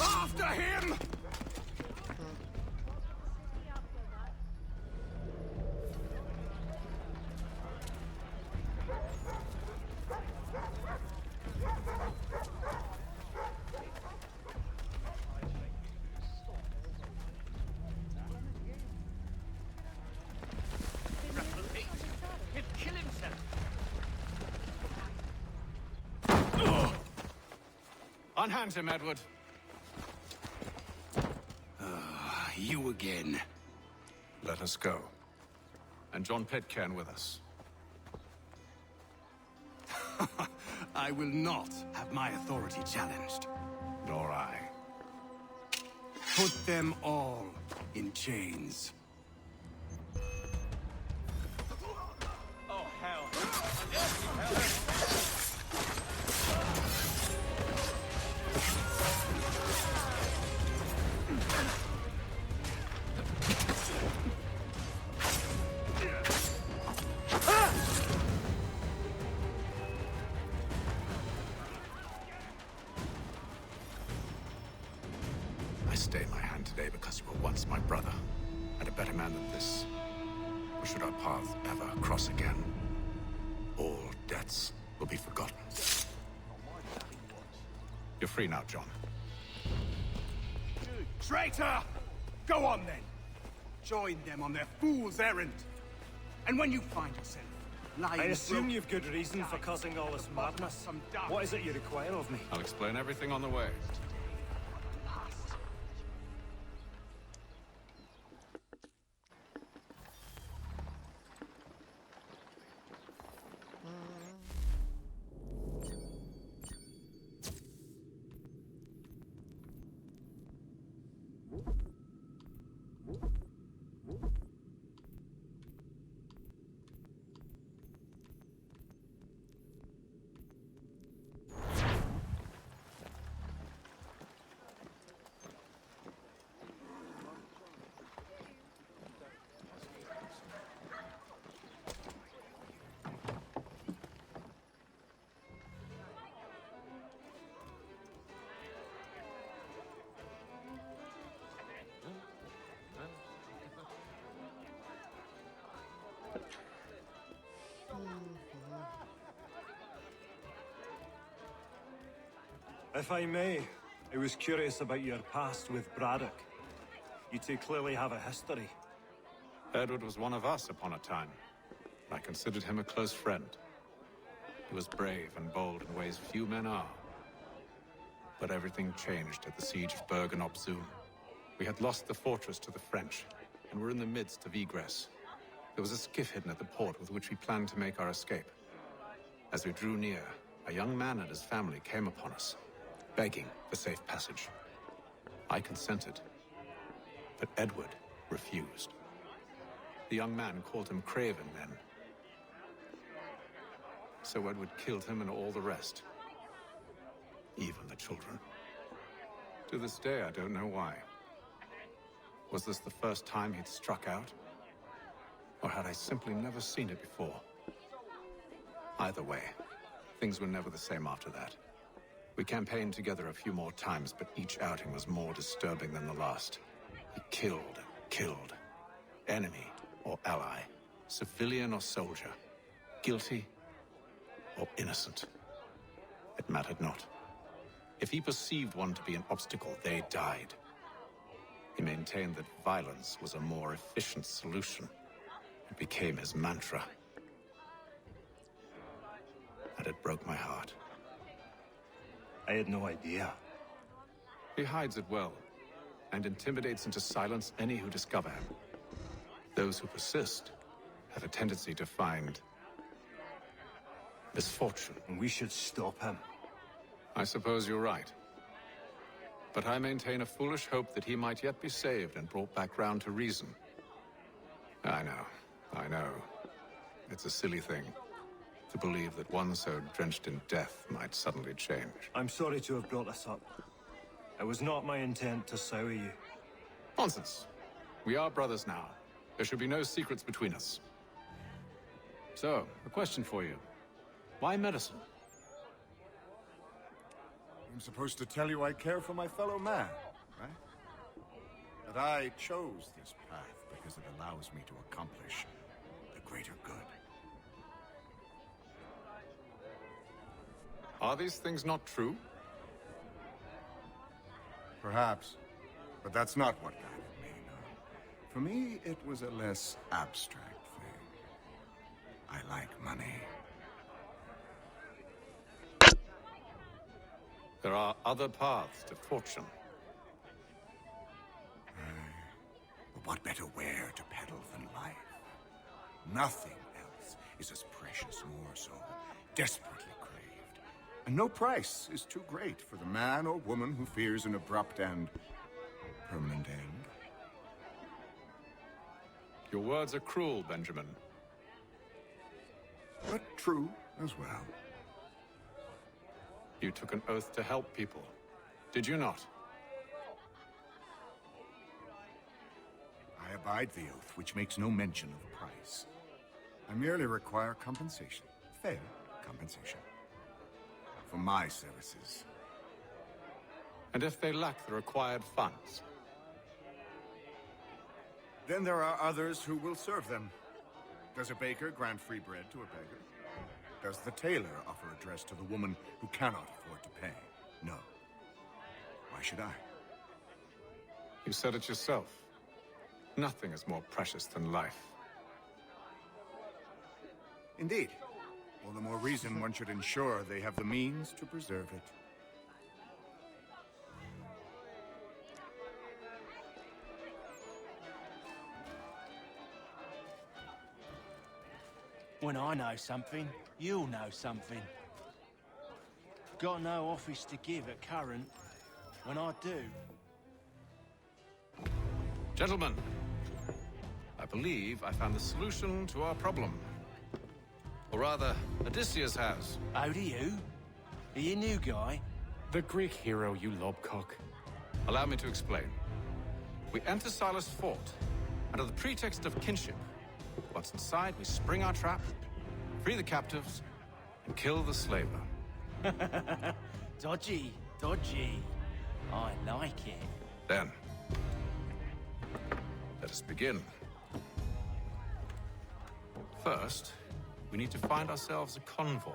After him! He'll kill himself. Unhand him, Edward. You again. Let us go. And John Pitcairn with us. I will not have my authority challenged. Nor I. Put them all in chains. Oh, hell. Hell. I stay my hand today because you were once my brother, and a better man than this. Or should our paths ever cross again, all debts will be forgotten. You're free now, John. Traitor! Go on then. Join them on their fool's errand. And when you find yourself lying... I assume you've good reason for causing all this madness. What is it you require of me? I'll explain everything on the way. If I may, I was curious about your past with Braddock. You two clearly have a history. Edward was one of us upon a time. I considered him a close friend. He was brave and bold in ways few men are. But everything changed at the siege of Bergen-op-Zoom. We had lost the fortress to the French, and were in the midst of egress. There was a skiff hidden at the port with which we planned to make our escape. As we drew near, a young man and his family came upon us, begging for safe passage. I consented, but Edward refused. The young man called him Craven then. So Edward killed him and all the rest. Even the children. To this day, I don't know why. Was this the first time he'd struck out? Or had I simply never seen it before? Either way, things were never the same after that. We campaigned together a few more times, but each outing was more disturbing than the last. He killed and killed. Enemy or ally, civilian or soldier, guilty or innocent. It mattered not. If he perceived one to be an obstacle, they died. He maintained that violence was a more efficient solution. It became his mantra. And it broke my heart. I had no idea. He hides it well, and intimidates into silence any who discover him. Those who persist have a tendency to find misfortune. We should stop him. I suppose you're right. But I maintain a foolish hope that he might yet be saved and brought back round to reason. I know. It's a silly thing to believe that one so drenched in death might suddenly change. I'm sorry to have brought this up. It was not my intent to sour you. Nonsense. We are brothers now. There should be no secrets between us. So, a question for you. Why medicine? I'm supposed to tell you I care for my fellow man, right? That I chose this path because it allows me to accomplish the greater good. Are these things not true? Perhaps. But that's not what guided me, no. For me, it was a less abstract thing. I like money. There are other paths to fortune. But what better ware to peddle than life? Nothing else is as precious nor so desperately craved. And no price is too great for the man or woman who fears an abrupt and permanent end. Your words are cruel, Benjamin. But true as well. You took an oath to help people, did you not? I abide the oath, which makes no mention of the price. I merely require compensation. Fair compensation. For my services. And if they lack the required funds? Then there are others who will serve them. Does a baker grant free bread to a beggar? Does the tailor offer a dress to the woman who cannot afford to pay? No. Why should I? You said it yourself. Nothing is more precious than life. Indeed. All the more reason one should ensure they have the means to preserve it. When I know something, you'll know something. Got no office to give at current. When I do... Gentlemen, I believe I found the solution to our problem. Or rather, Odysseus has. Oh, do you? Are you a new guy? The Greek hero, you lobcock. Allow me to explain. We enter Silas' fort, under the pretext of kinship. Once inside, we spring our trap, free the captives, and kill the slaver. Dodgy, dodgy. I like it. Then, let us begin. First, we need to find ourselves a convoy.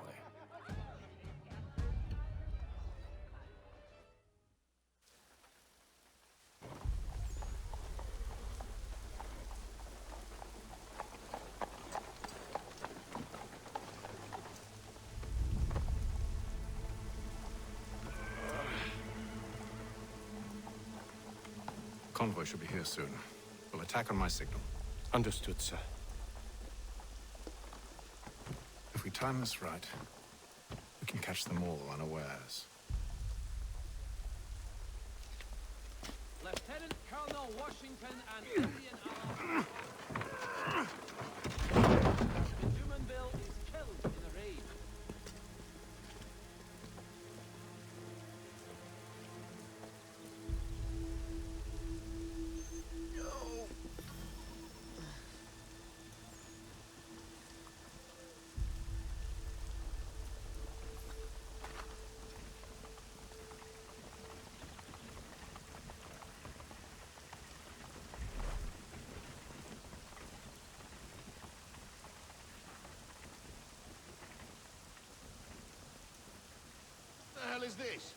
Convoy should be here soon. We'll attack on my signal. Understood, sir. If we time this right, we can catch them all unawares. Lieutenant Colonel Washington and Indian Army. Jumanville is killed in a raid. What the hell is this?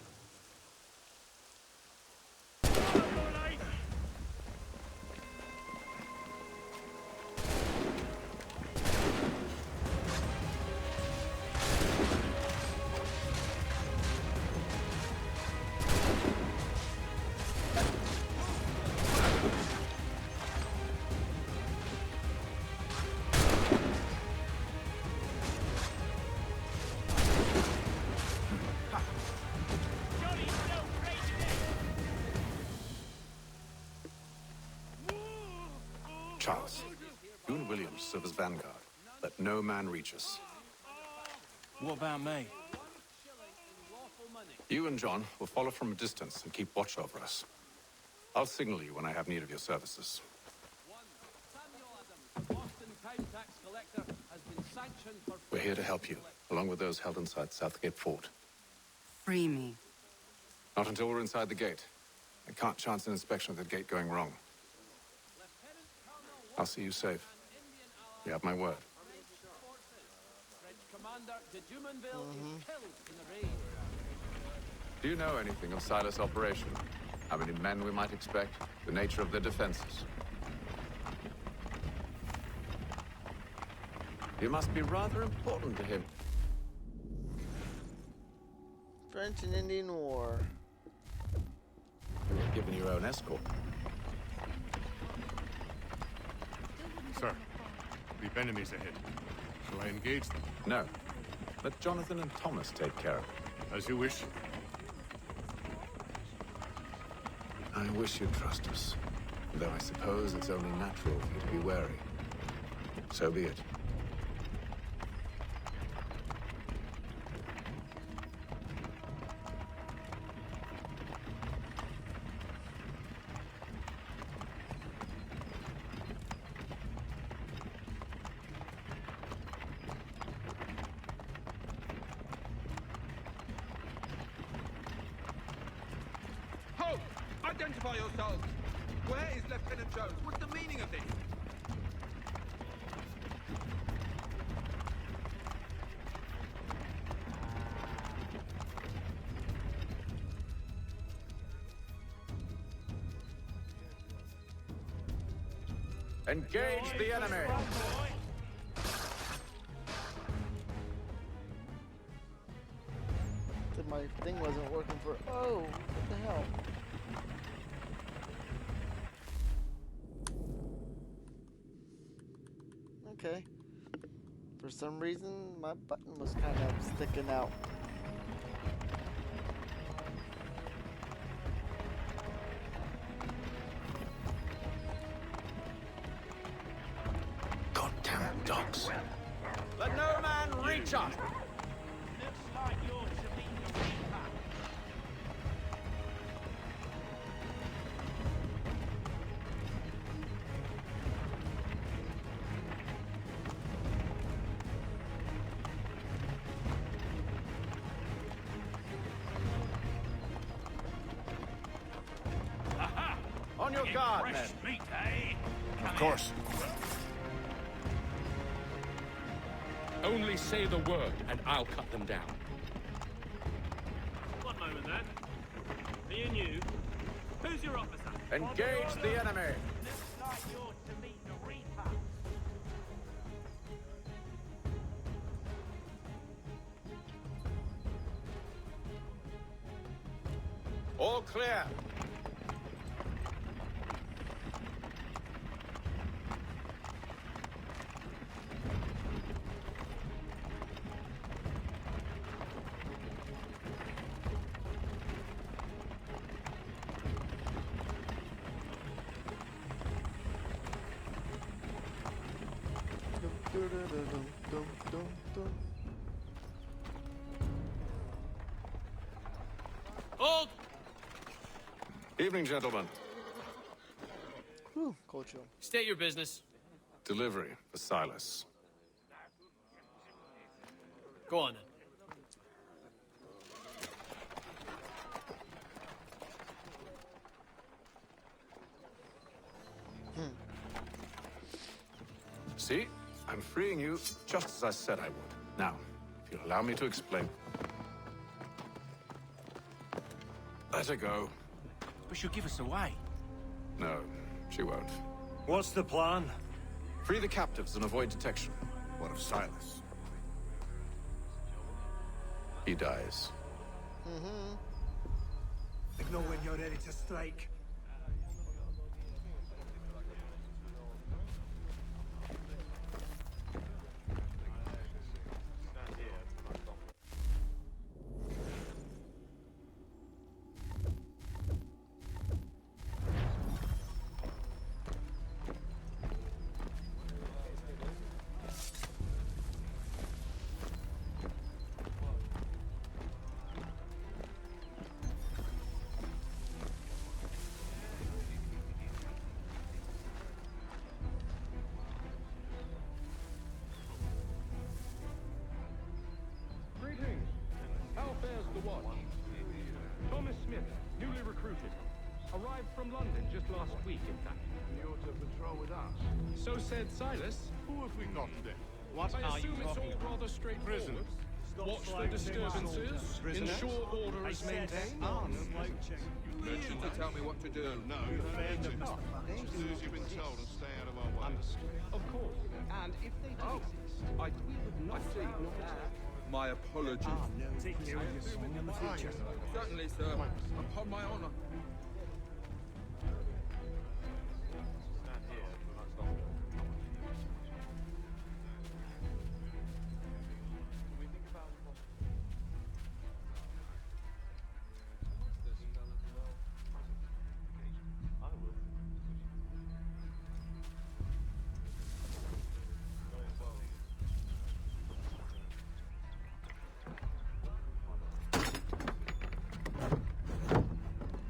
Charles, you and Williams serve as vanguard. Let no man reach us. What about me? Lawful money. You and John will follow from a distance and keep watch over us. I'll signal you when I have need of your services. Boston Town Tax Collector has been sanctioned for... We're here to help you, along with those held inside Southgate Fort. Free me. Not until we're inside the gate. I can't chance an inspection of the gate going wrong. I'll see you safe. You have my word. French commander de Jumonville is killed in the raid. Do you know anything of Silas' operation? How many men we might expect? The nature of their defenses? You must be rather important to him. French and Indian War. You were given your own escort. Sir, we've enemies ahead. Shall I engage them? No. Let Jonathan and Thomas take care of it. As you wish. I wish you'd trust us. Though I suppose it's only natural for you to be wary. So be it. Halt! Identify yourselves! Where is Lieutenant Jones? What's the meaning of this? Engage the enemy! Said my thing wasn't working for... Oh, what the hell? Okay. For some reason, my button was kind of sticking out. Goddamn dogs. Let no man reach us! On your guard, men. Meat, eh? Of course. Only say the word, and I'll cut them down. One moment then. Me and you. Who's your officer? Engage the enemy! All clear. Hold! Evening, gentlemen. Whew, culture. State your business. Delivery for Silas. Go on then. See? I'm freeing you just as I said I would. Now, if you'll allow me to explain. Let her go. But she'll give us away. No, she won't. What's the plan? Free the captives and avoid detection. What of Silas? He dies. Let know when you're ready to strike. Smith, newly recruited. Arrived from London just last week, in fact. You're to patrol with us. So said Silas. Who have we got today? I assume it's all rather straightforward. Watch the disturbances, ensure order is maintained. Mentioned to tell me what to do. No, you don't need to. Just do as you've been told and stay out of our way. Of course. And if they do exist, we would not say not to. My apologies. Take care of your soul in the future. Certainly, sir. Upon my honor.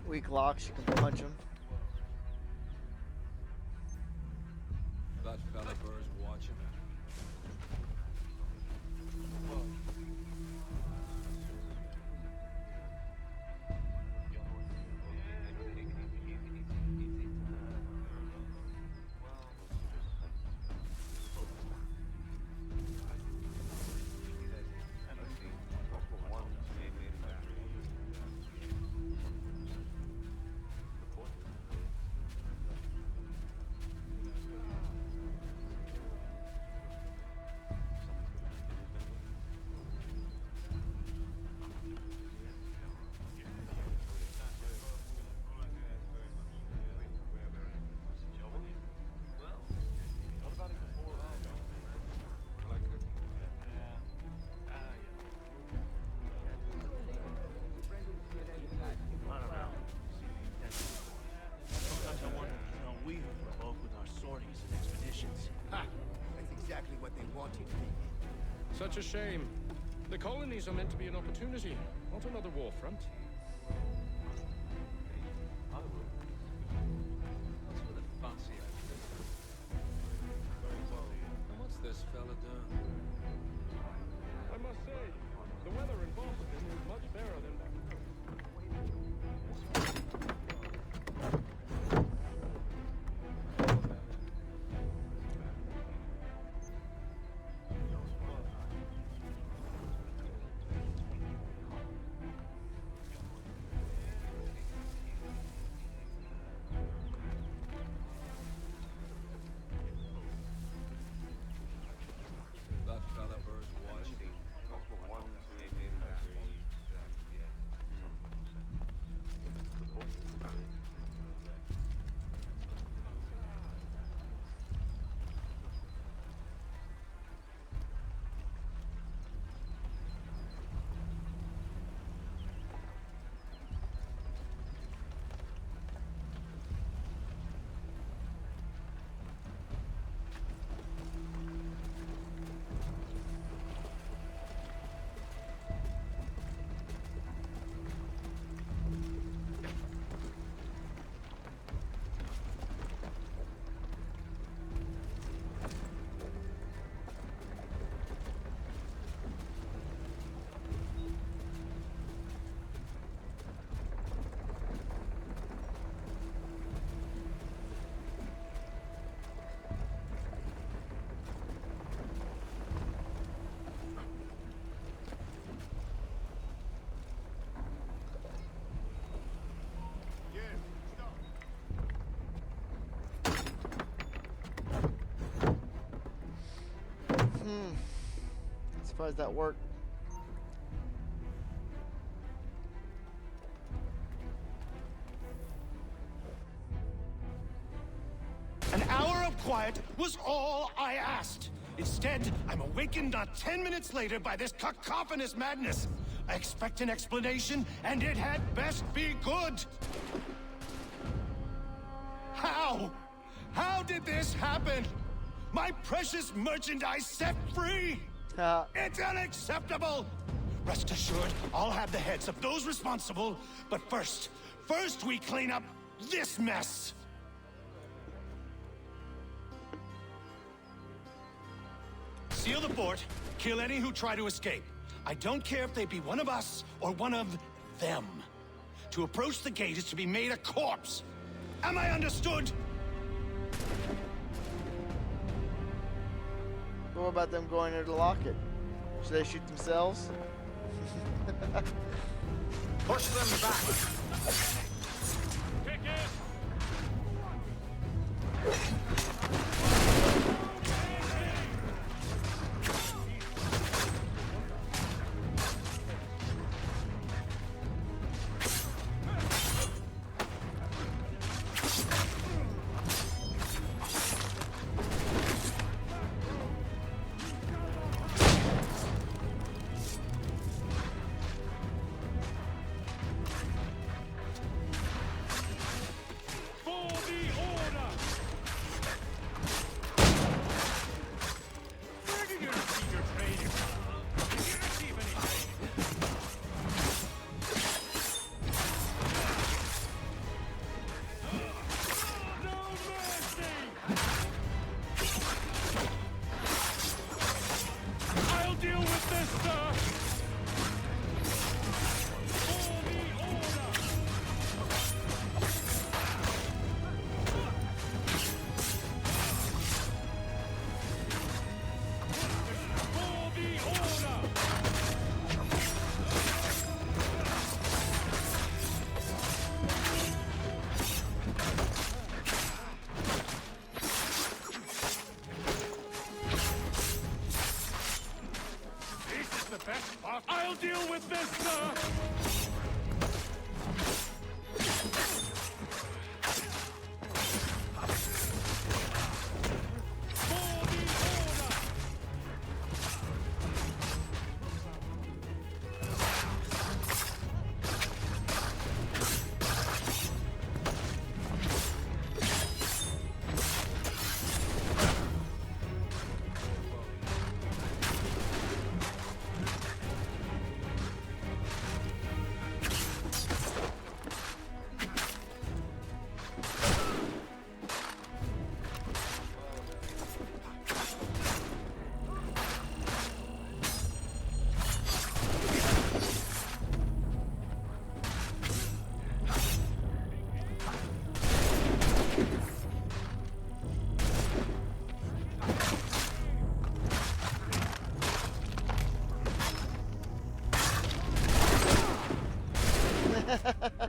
Weak locks, you can punch them. That fella Burr's watching. Such a shame. The colonies are meant to be an opportunity, not another war front. What's this fella done? I must say, the weather in Boston is much better than back. That fella Burr's watching. Surprised that worked. An hour of quiet was all I asked. Instead, I'm awakened not 10 minutes later by this cacophonous madness. I expect an explanation, and it had best be good. How? How did this happen? My precious merchandise set free! It's unacceptable! Rest assured, I'll have the heads of those responsible, but first we clean up this mess! Seal the fort, kill any who try to escape. I don't care if they be one of us or one of them. To approach the gate is to be made a corpse. Am I understood? What about them going there to lock it? Should they shoot themselves? Push them back. Kick it! I'll deal with this, sir!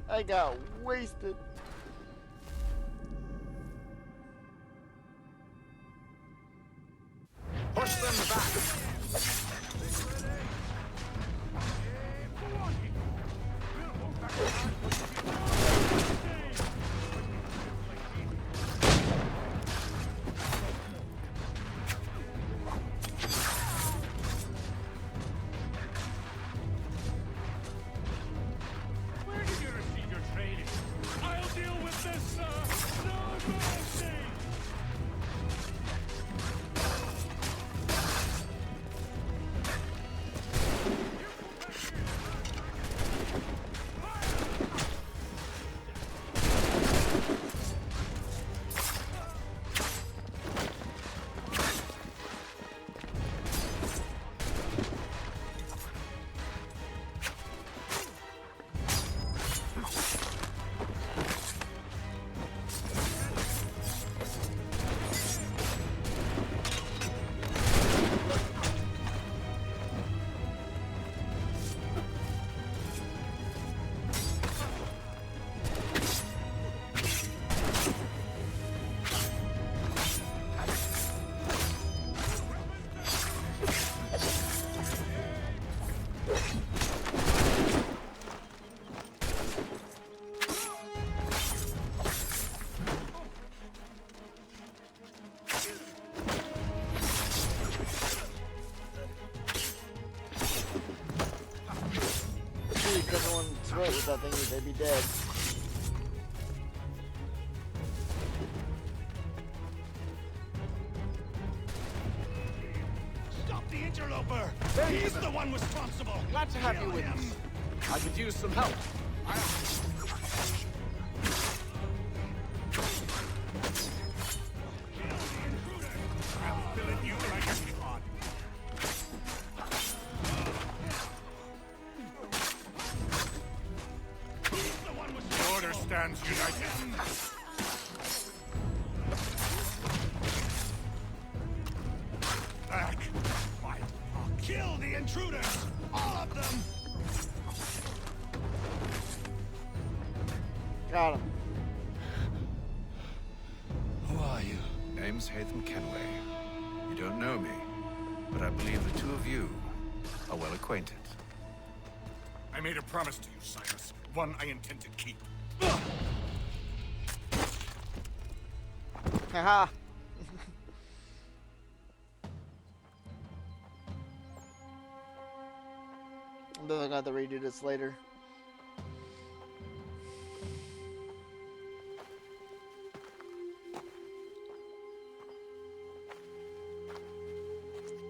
I got wasted. Push them back. With that thing, they'd be dead. Stop the interloper! He's the one responsible! Glad to have you with us. I could use some help. He's the stands united. Back! Kill the intruders! All of them! Got him. Who are you? Name's Haytham Kenway. You don't know me, but I believe the two of you are well acquainted. I made a promise to you, Cyrus. One I intend to keep. Haha. I'm gonna have to redo this later.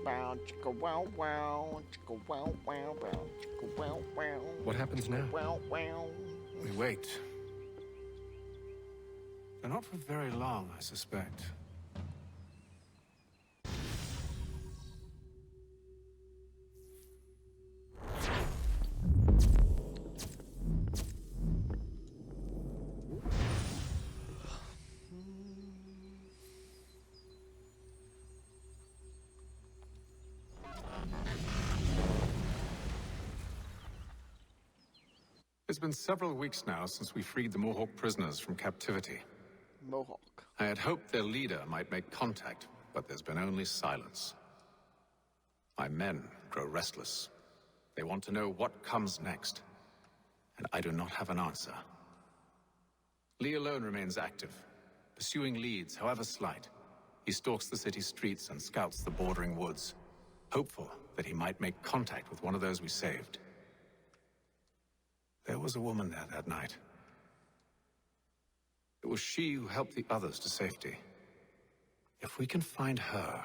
Wow, chicka wow wow, chicka wow wow wow, chicka wow wow. What happens now? Wow wow. We wait. But not for very long, I suspect. It's been several weeks now since we freed the Mohawk prisoners from captivity. Mohawk. I had hoped their leader might make contact, but there's been only silence. My men grow restless. They want to know what comes next, and I do not have an answer. Lee alone remains active, pursuing leads, however slight. He stalks the city streets and scouts the bordering woods, hopeful that he might make contact with one of those we saved. There was a woman there that night. It was she who helped the others to safety. If we can find her,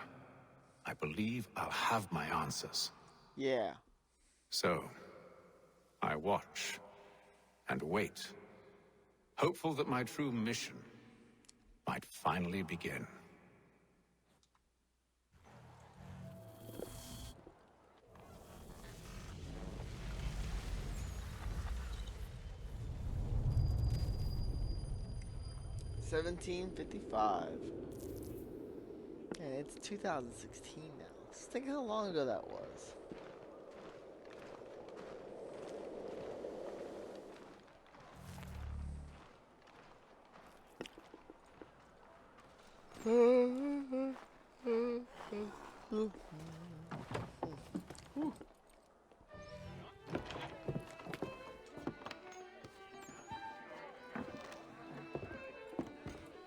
I believe I'll have my answers. Yeah. So, I watch and wait, hopeful that my true mission might finally begin. $17.55. And it's 2016 now. Just think how long ago that was.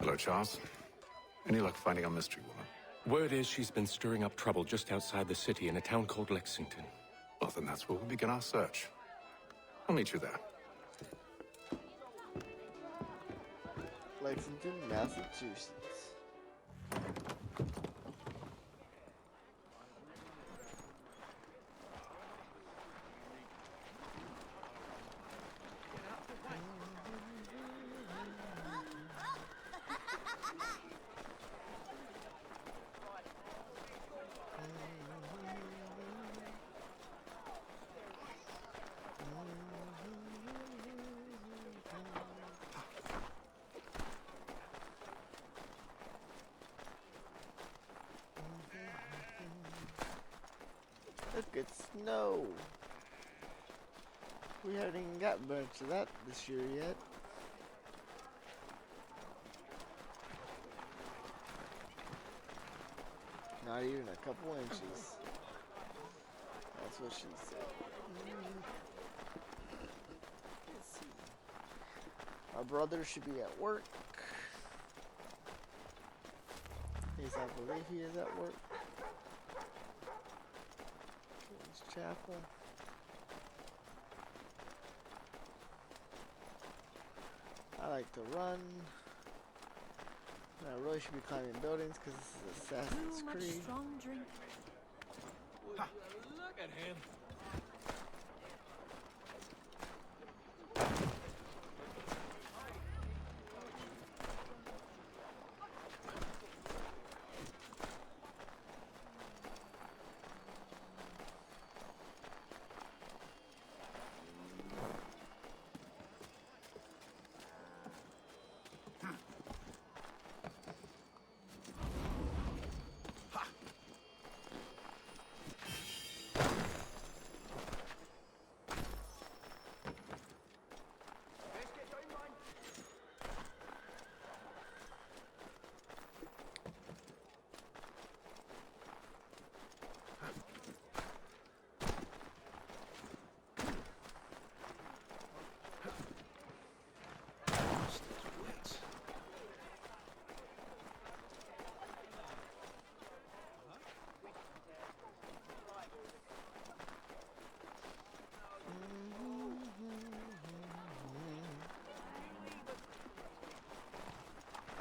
Hello, Charles. Any luck finding a mystery woman? Word is she's been stirring up trouble just outside the city in a town called Lexington. Well, then that's where we'll begin our search. I'll meet you there. Lexington, Massachusetts. Look, it's snow. We haven't even got much of that this year yet. Not even a couple inches. That's what she said. Let's see. Our brother should be at work. At least I believe he is at work. Chapel. I like to run. I really should be climbing buildings because this is Assassin's Creed. Strong drink. Ha, look at him.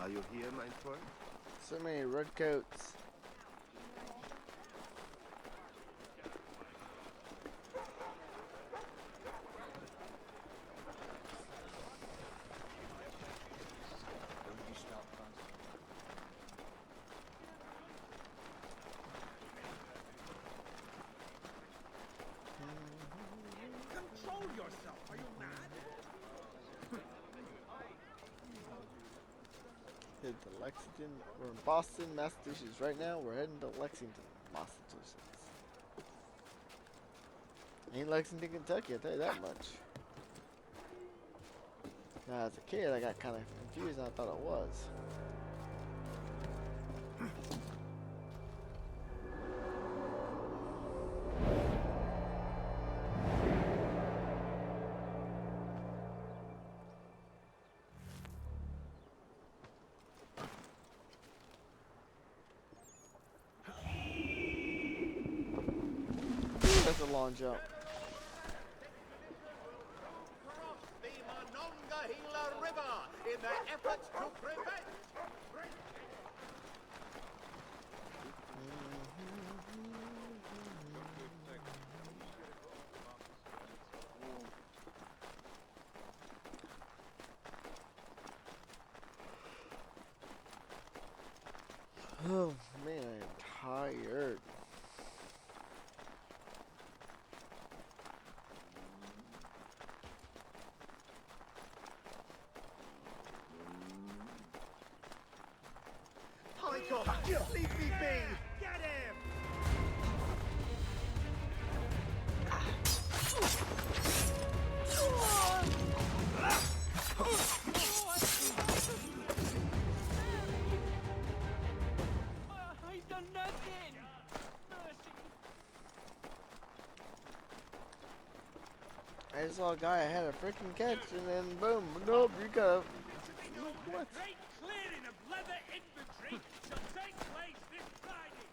Are you here, my friend? So many redcoats. Don't you stop, Control yourself. Are you mad? Head to Lexington. We're in Boston, Massachusetts right now. We're heading to Lexington, Massachusetts. Ain't Lexington, Kentucky, I'll tell you that much. Now, as a kid, I got kind of confused and I thought it was. That's a long jump. Cross the Monongahela River in their efforts to prevent. Oh man, I'm tired. Polycarp, leave me be! Get him! I done nothing. I just saw a guy I had a freaking catch and then boom, nope, you gotta. What? Great clearing of leather infantry shall take place this Friday.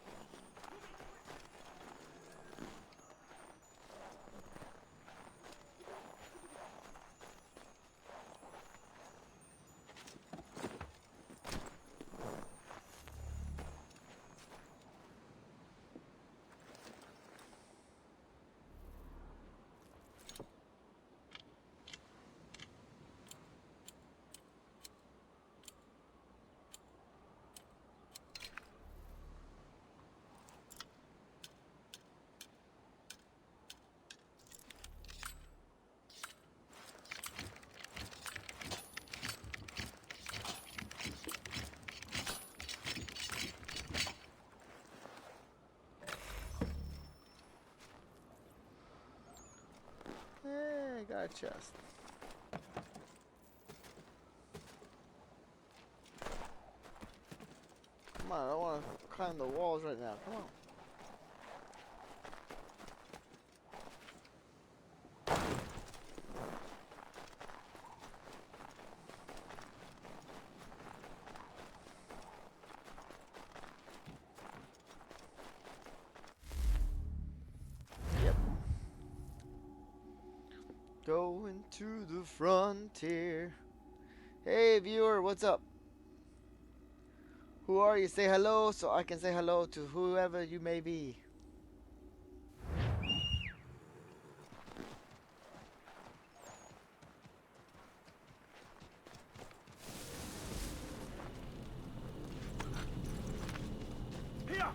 Hey, I got a chest. Come on, I don't want to climb the walls right now. Come on. Yep. Going to the frontier. Hey viewer, what's up? Who are you? Say hello so I can say hello to whoever you may be. Here!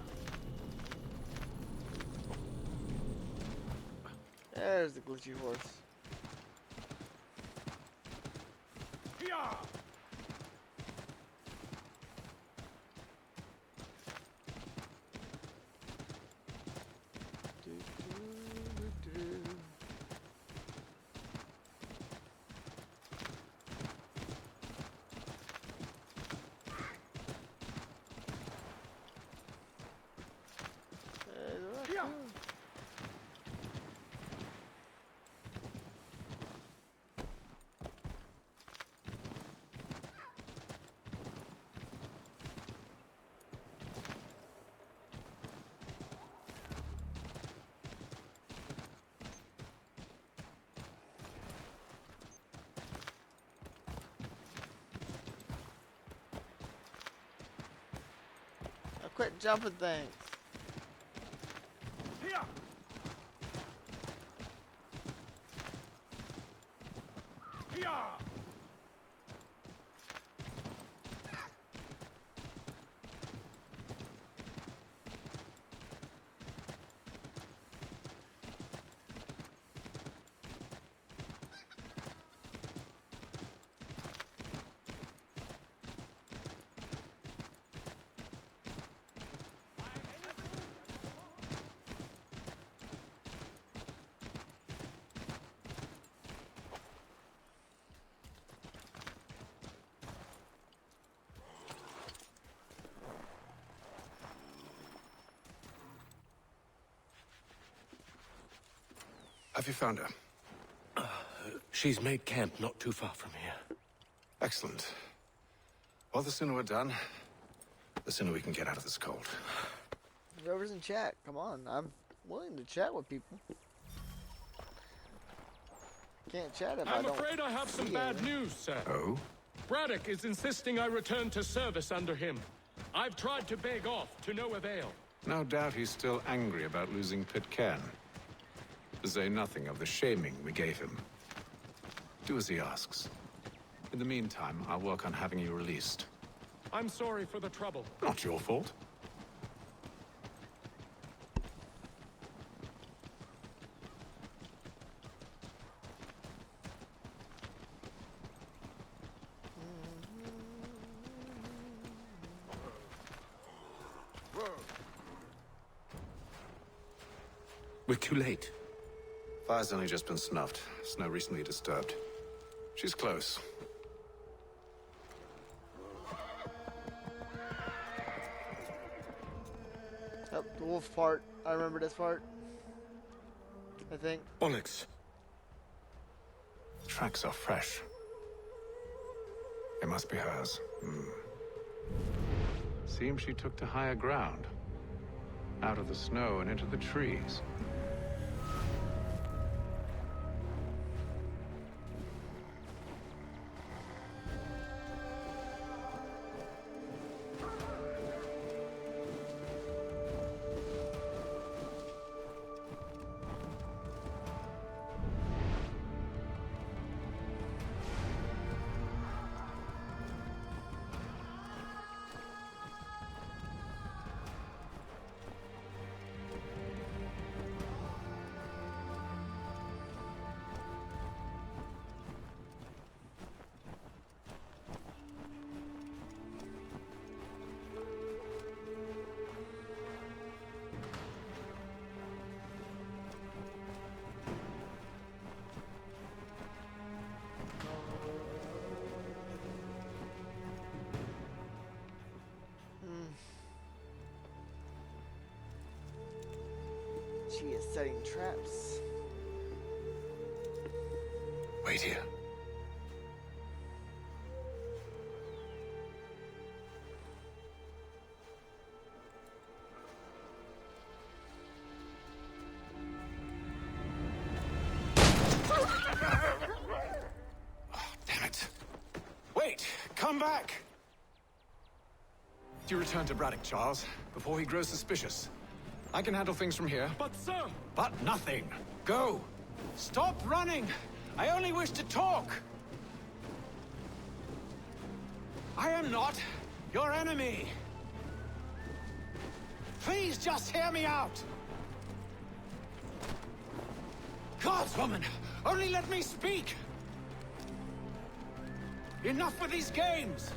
There's the glitchy horse. Here! Quit jumping things. Here! Here! Have you found her? She's made camp not too far from here. Excellent. Well, the sooner we're done, the sooner we can get out of this cold. Whoever's in chat, come on. I'm willing to chat with people. Can't chat if I I'm don't afraid I have some see bad anything. news, sir. Oh? Braddock is insisting I return to service under him. I've tried to beg off, to no avail. No doubt he's still angry about losing Pitcairn. To say nothing of the shaming we gave him. Do as he asks. In the meantime, I'll work on having you released. I'm sorry for the trouble. Not your fault. We're too late. Fire's only just been snuffed. Snow recently disturbed. She's close. Yep, the wolf part. I remember this part. I think. Onyx. The tracks are fresh. They must be hers. Seems she took to higher ground. Out of the snow and into the trees. She is setting traps. Wait here. Damn it. Wait! Come back! You return to Braddock, Charles, before he grows suspicious. I can handle things from here. But, sir! But nothing. Go! Stop running! I only wish to talk! I am not your enemy! Please just hear me out! Gods, woman! Only let me speak! Enough with these games!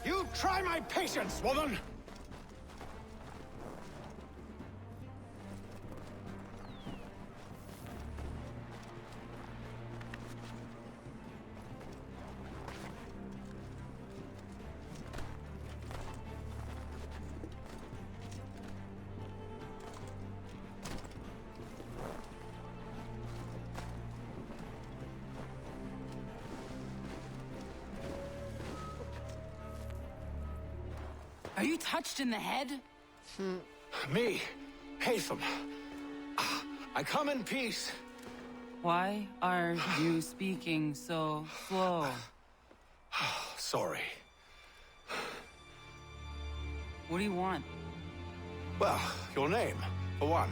You try my patience, woman! Are you touched in the head? Me, Haytham. I come in peace. Why are you speaking so slow? Sorry. What do you want? Well, your name, for one.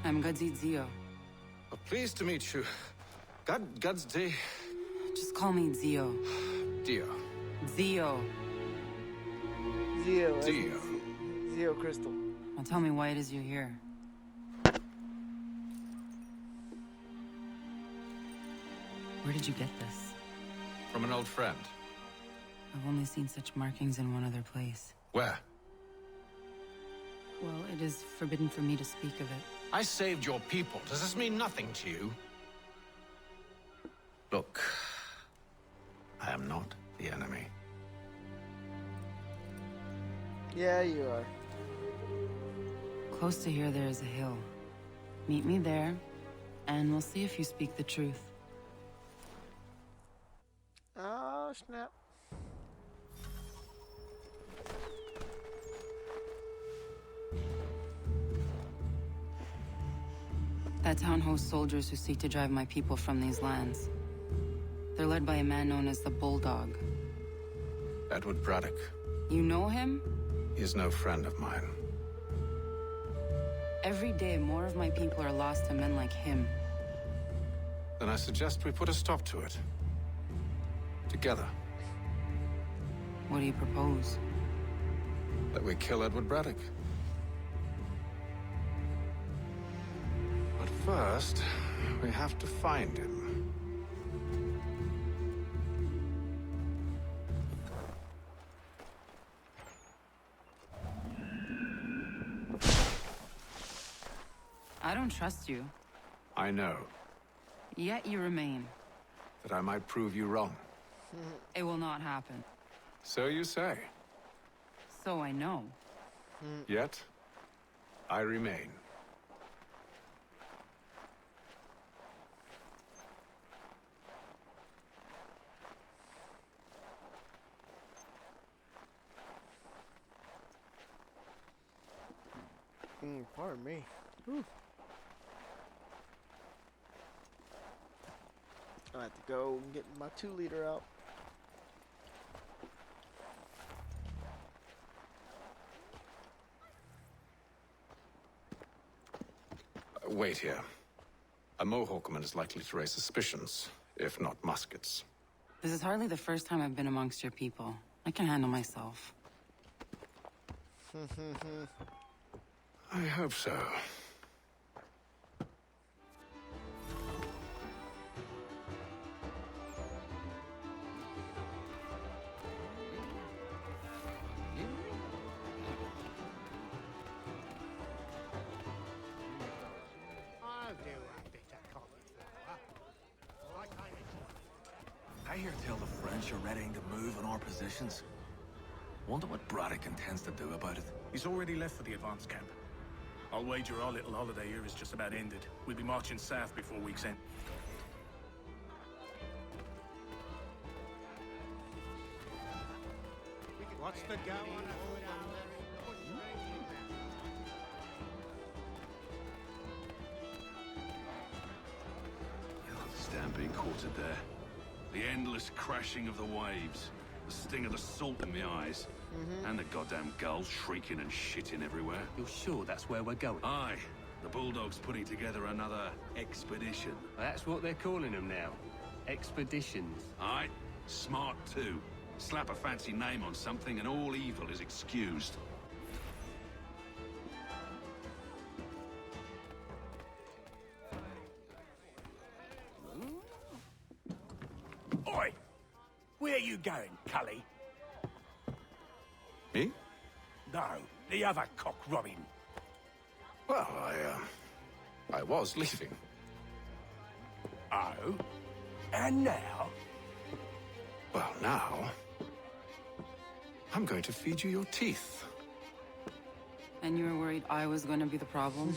I'm Gadzit Zio. Pleased to meet you. Gadsdi. Just call me Zio. Dio. Zio. Zio. Dio. Zio Crystal. Now tell me why it is you're here. Where did you get this? From an old friend. I've only seen such markings in one other place. Where? Well, it is forbidden for me to speak of it. I saved your people. Does this mean nothing to you? Look, I am not the enemy. Yeah, you are. Close to here, there is a hill. Meet me there, and we'll see if you speak the truth. Oh, snap. That town hosts soldiers who seek to drive my people from these lands. They're led by a man known as the Bulldog. Edward Braddock. You know him? He is no friend of mine. Every day, more of my people are lost to men like him. Then I suggest we put a stop to it. Together. What do you propose? That we kill Edward Braddock. But first, we have to find him. I don't trust you. I know. Yet you remain. That I might prove you wrong. It will not happen. So you say. So I know. Yet, I remain. Pardon me. Whew. I have to go and get my 2-liter out. wait here. A Mohawkman is likely to raise suspicions, if not muskets. This is hardly the first time I've been amongst your people. I can handle myself. I hope so. I hear tell the French are readying to move on our positions. Wonder what Braddock intends to do about it. He's already left for the advance camp. I'll wager our little holiday here is just about ended. We'll be marching south before week's end. What's the go on? The stampede quartered there. The endless crashing of the waves. The sting of the salt in my eyes. And the goddamn gulls shrieking and shitting everywhere. You're sure that's where we're going? Aye. The Bulldog's putting together another expedition. That's what they're calling them now. Expeditions. Aye. Smart too. Slap a fancy name on something and all evil is excused. Oi! Where are you going, Cully? Me? No, the other cock Robin. Well, I was leaving. Oh? And now? Well, now... I'm going to feed you your teeth. And you were worried I was going to be the problem?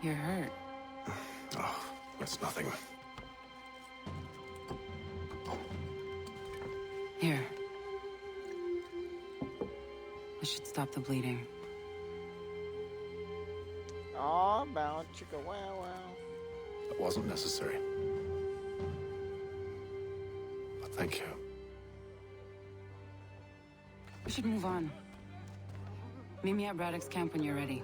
You're hurt. Oh, that's nothing. Here. This should stop the bleeding. Aw, bow chicka wow wow. That wasn't necessary. But thank you. We should move on. Meet me at Braddock's camp when you're ready.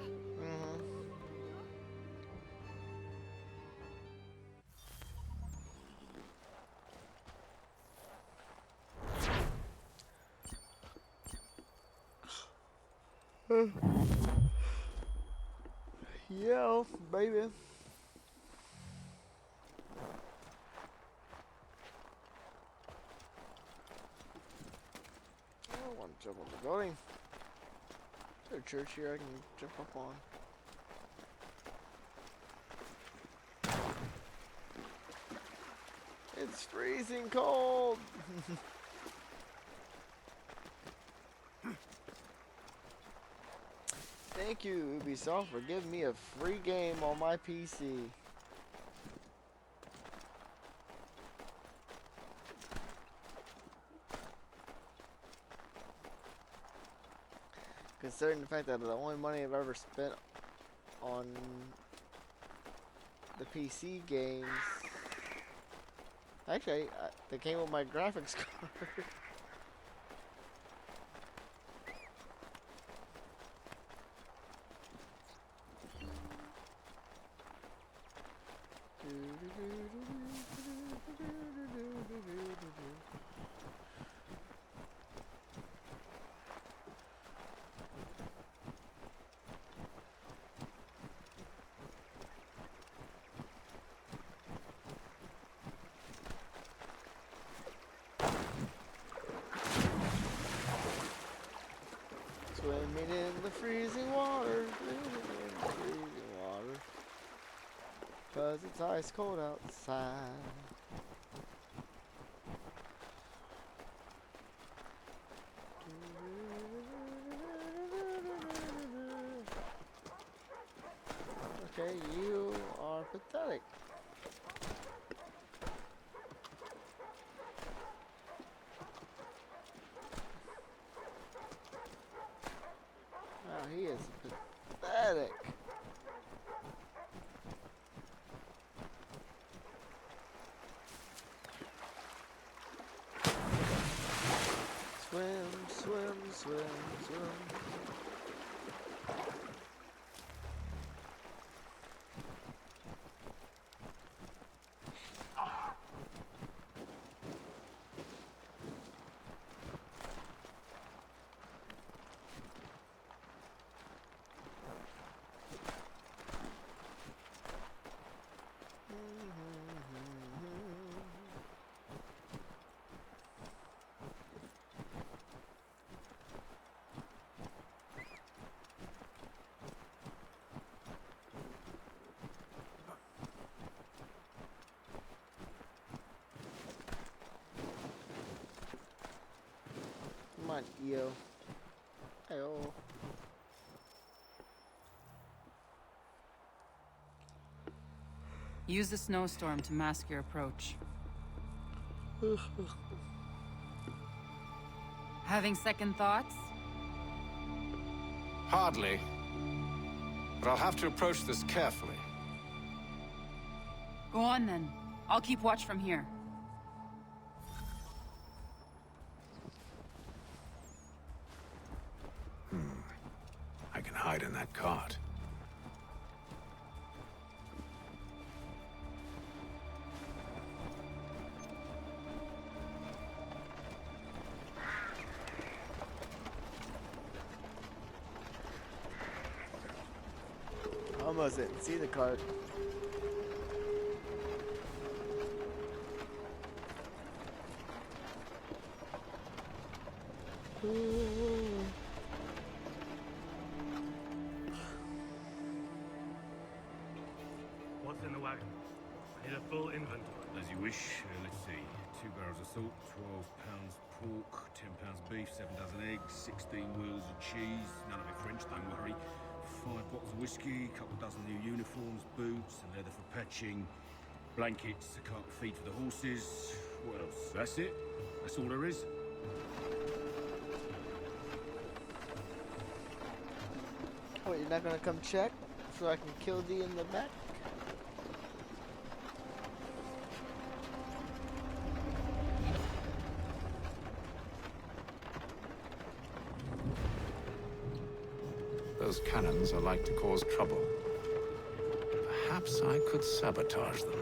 Yeah, baby. I don't want to jump on the building. Is there a church here I can jump up on? It's freezing cold. Thank you, Ubisoft, for giving me a free game on my PC. Considering the fact that the only money I've ever spent on the PC games, actually, they came with my graphics card. Swimming in the freezing water, swimming in the freezing water. 'cause it's ice cold outside. Okay, you are pathetic. Wow, he is pathetic. Swim, swim, swim, swim. Come on, Eo. Ayo. Use the snowstorm to mask your approach. Having second thoughts? Hardly. But I'll have to approach this carefully. Go on then. I'll keep watch from here. I can hide in that cart. Almost didn't see the cart. What's in the wagon? I need a full inventory. As you wish. Let's see. 2 barrels of salt, 12 pounds pork, 10 pounds beef, 7 dozen eggs, 16 wheels of cheese. None of it French, don't worry. 5 bottles of whiskey, a couple dozen new uniforms, boots and leather for patching, blankets, a cart of feed for the horses. What else? That's it. That's all there is. Oh, you're not gonna come check so I can kill thee in the back? Those cannons are like to cause trouble. Perhaps I could sabotage them.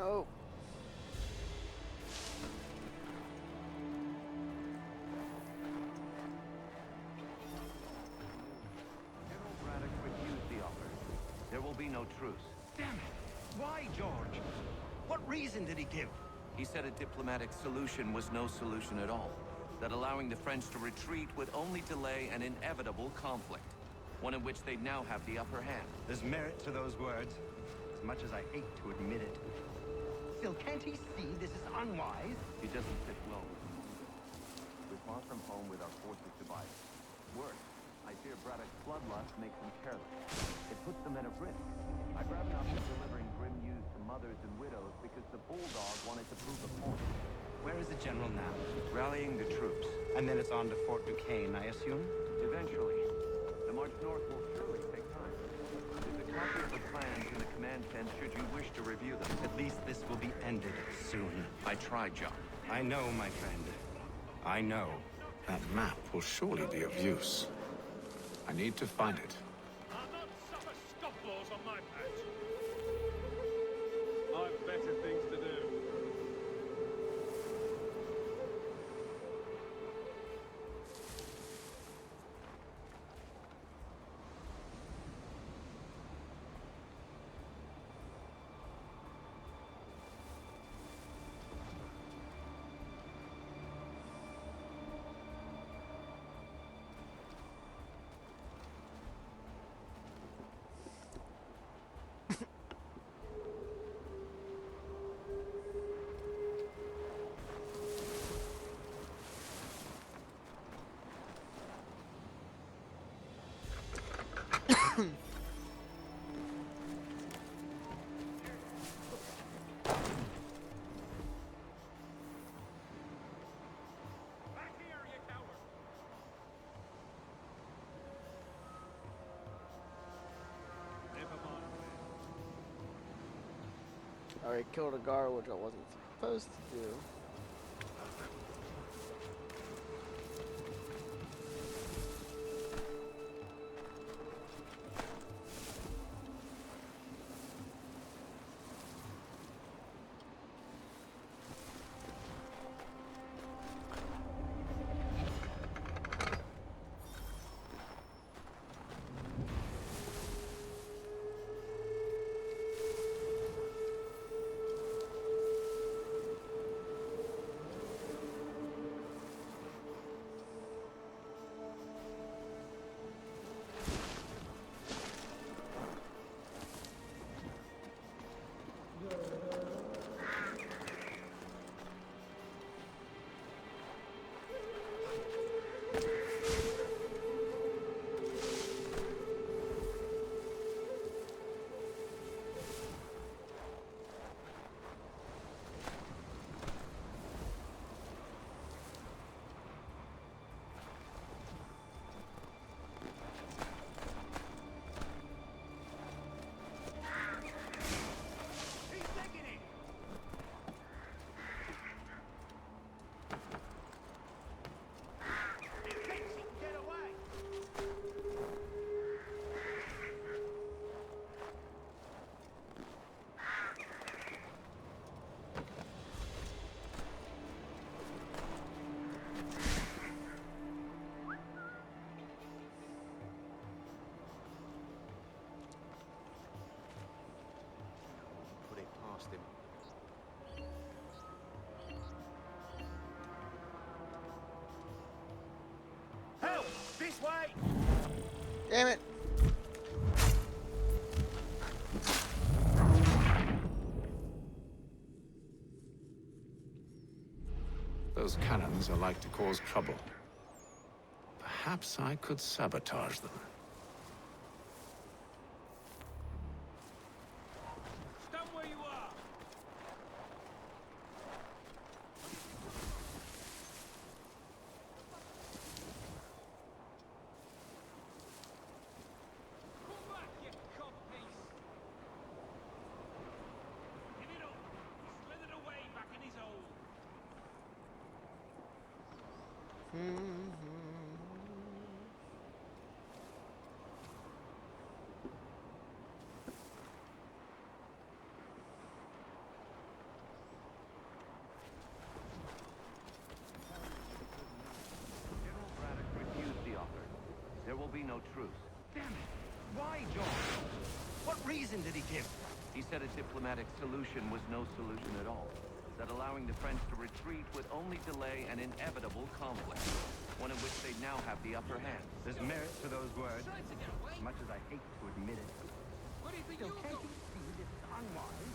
Oh. General Braddock refused the offer. There will be no truce. Damn it! Why, George? What reason did he give? He said a diplomatic solution was no solution at all. That allowing the French to retreat would only delay an inevitable conflict. One in which they'd now have the upper hand. There's merit to those words, as much as I hate to admit it. Still, can't he see this is unwise? He doesn't fit well with me. We're far from home with our forces divided. Worse, I fear Braddock's bloodlust makes them careless. It puts the men at risk. I'd rather not be delivering grim news to mothers and widows because the Bulldog wanted to prove a point. Where is the general now? Rallying the troops. And then it's on to Fort Duquesne, I assume? Eventually. The march north will surely take time. There's a copy of the plans in the command tent should you wish to review them. At least this will be ended soon. I tried, John. I know, my friend. I know. That map will surely be of use. I need to find it. I'll not suffer scofflaws on my patch. I've better things to do. Alright, killed a guard, which I wasn't supposed to do. Help! This way! Damn it! Those cannons are like to cause trouble. Perhaps I could sabotage them. Stand where you are! Come back, you codpiece! Give it up! He slithered away back in his hole. General Braddock refused the offer. There will be no truce. Damn it! Why, John? What reason did he give? He said a diplomatic solution was no solution at all. That allowing the French to retreat would only delay an inevitable conflict, one in which they now have the upper hand. There's merit to those words, as much as I hate to admit it. Where do you think Still, you're can't going? you see this is unwise?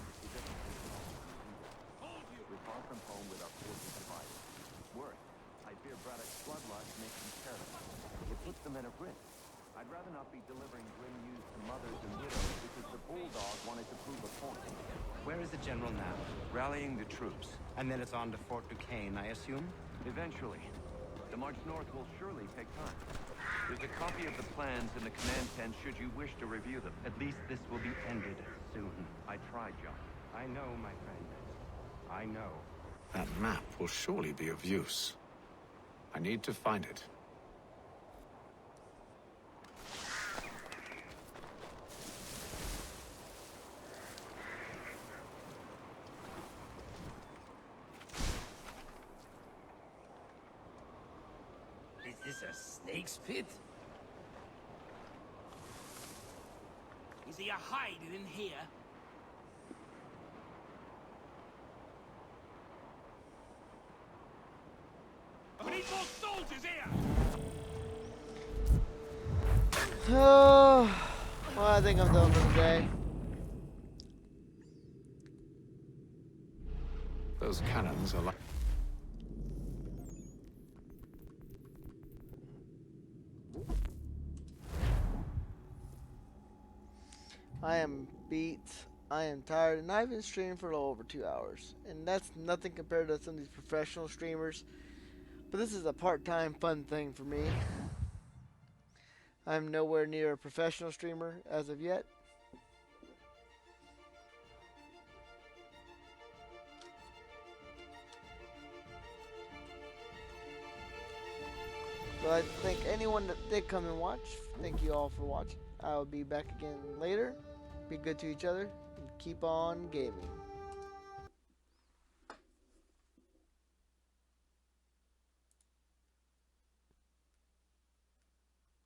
We're far from home with our forces divided. Worse, I fear Braddock's bloodlust makes them careless. It puts the men at risk. I'd rather not be delivering grim news to mothers and widows because the bulldog wanted to prove a point. Where is the general now? Rallying the troops. And then it's on to Fort Duquesne, I assume? Eventually. The march north will surely take time. There's a copy of the plans in the command tent should you wish to review them. At least this will be ended soon. I tried, John. I know, my friend. I know. That map will surely be of use. I need to find it. Is this a snake's pit? Is he hiding in here? We need more soldiers here! Oh, well, I think I'm done for today. Those cannons are like... I am beat, I am tired, and I've been streaming for a little over 2 hours. And that's nothing compared to some of these professional streamers. But this is a part-time fun thing for me. I'm nowhere near a professional streamer as of yet. So I thank anyone that did come and watch. Thank you all for watching. I will be back again later. Be good to each other and keep on gaming.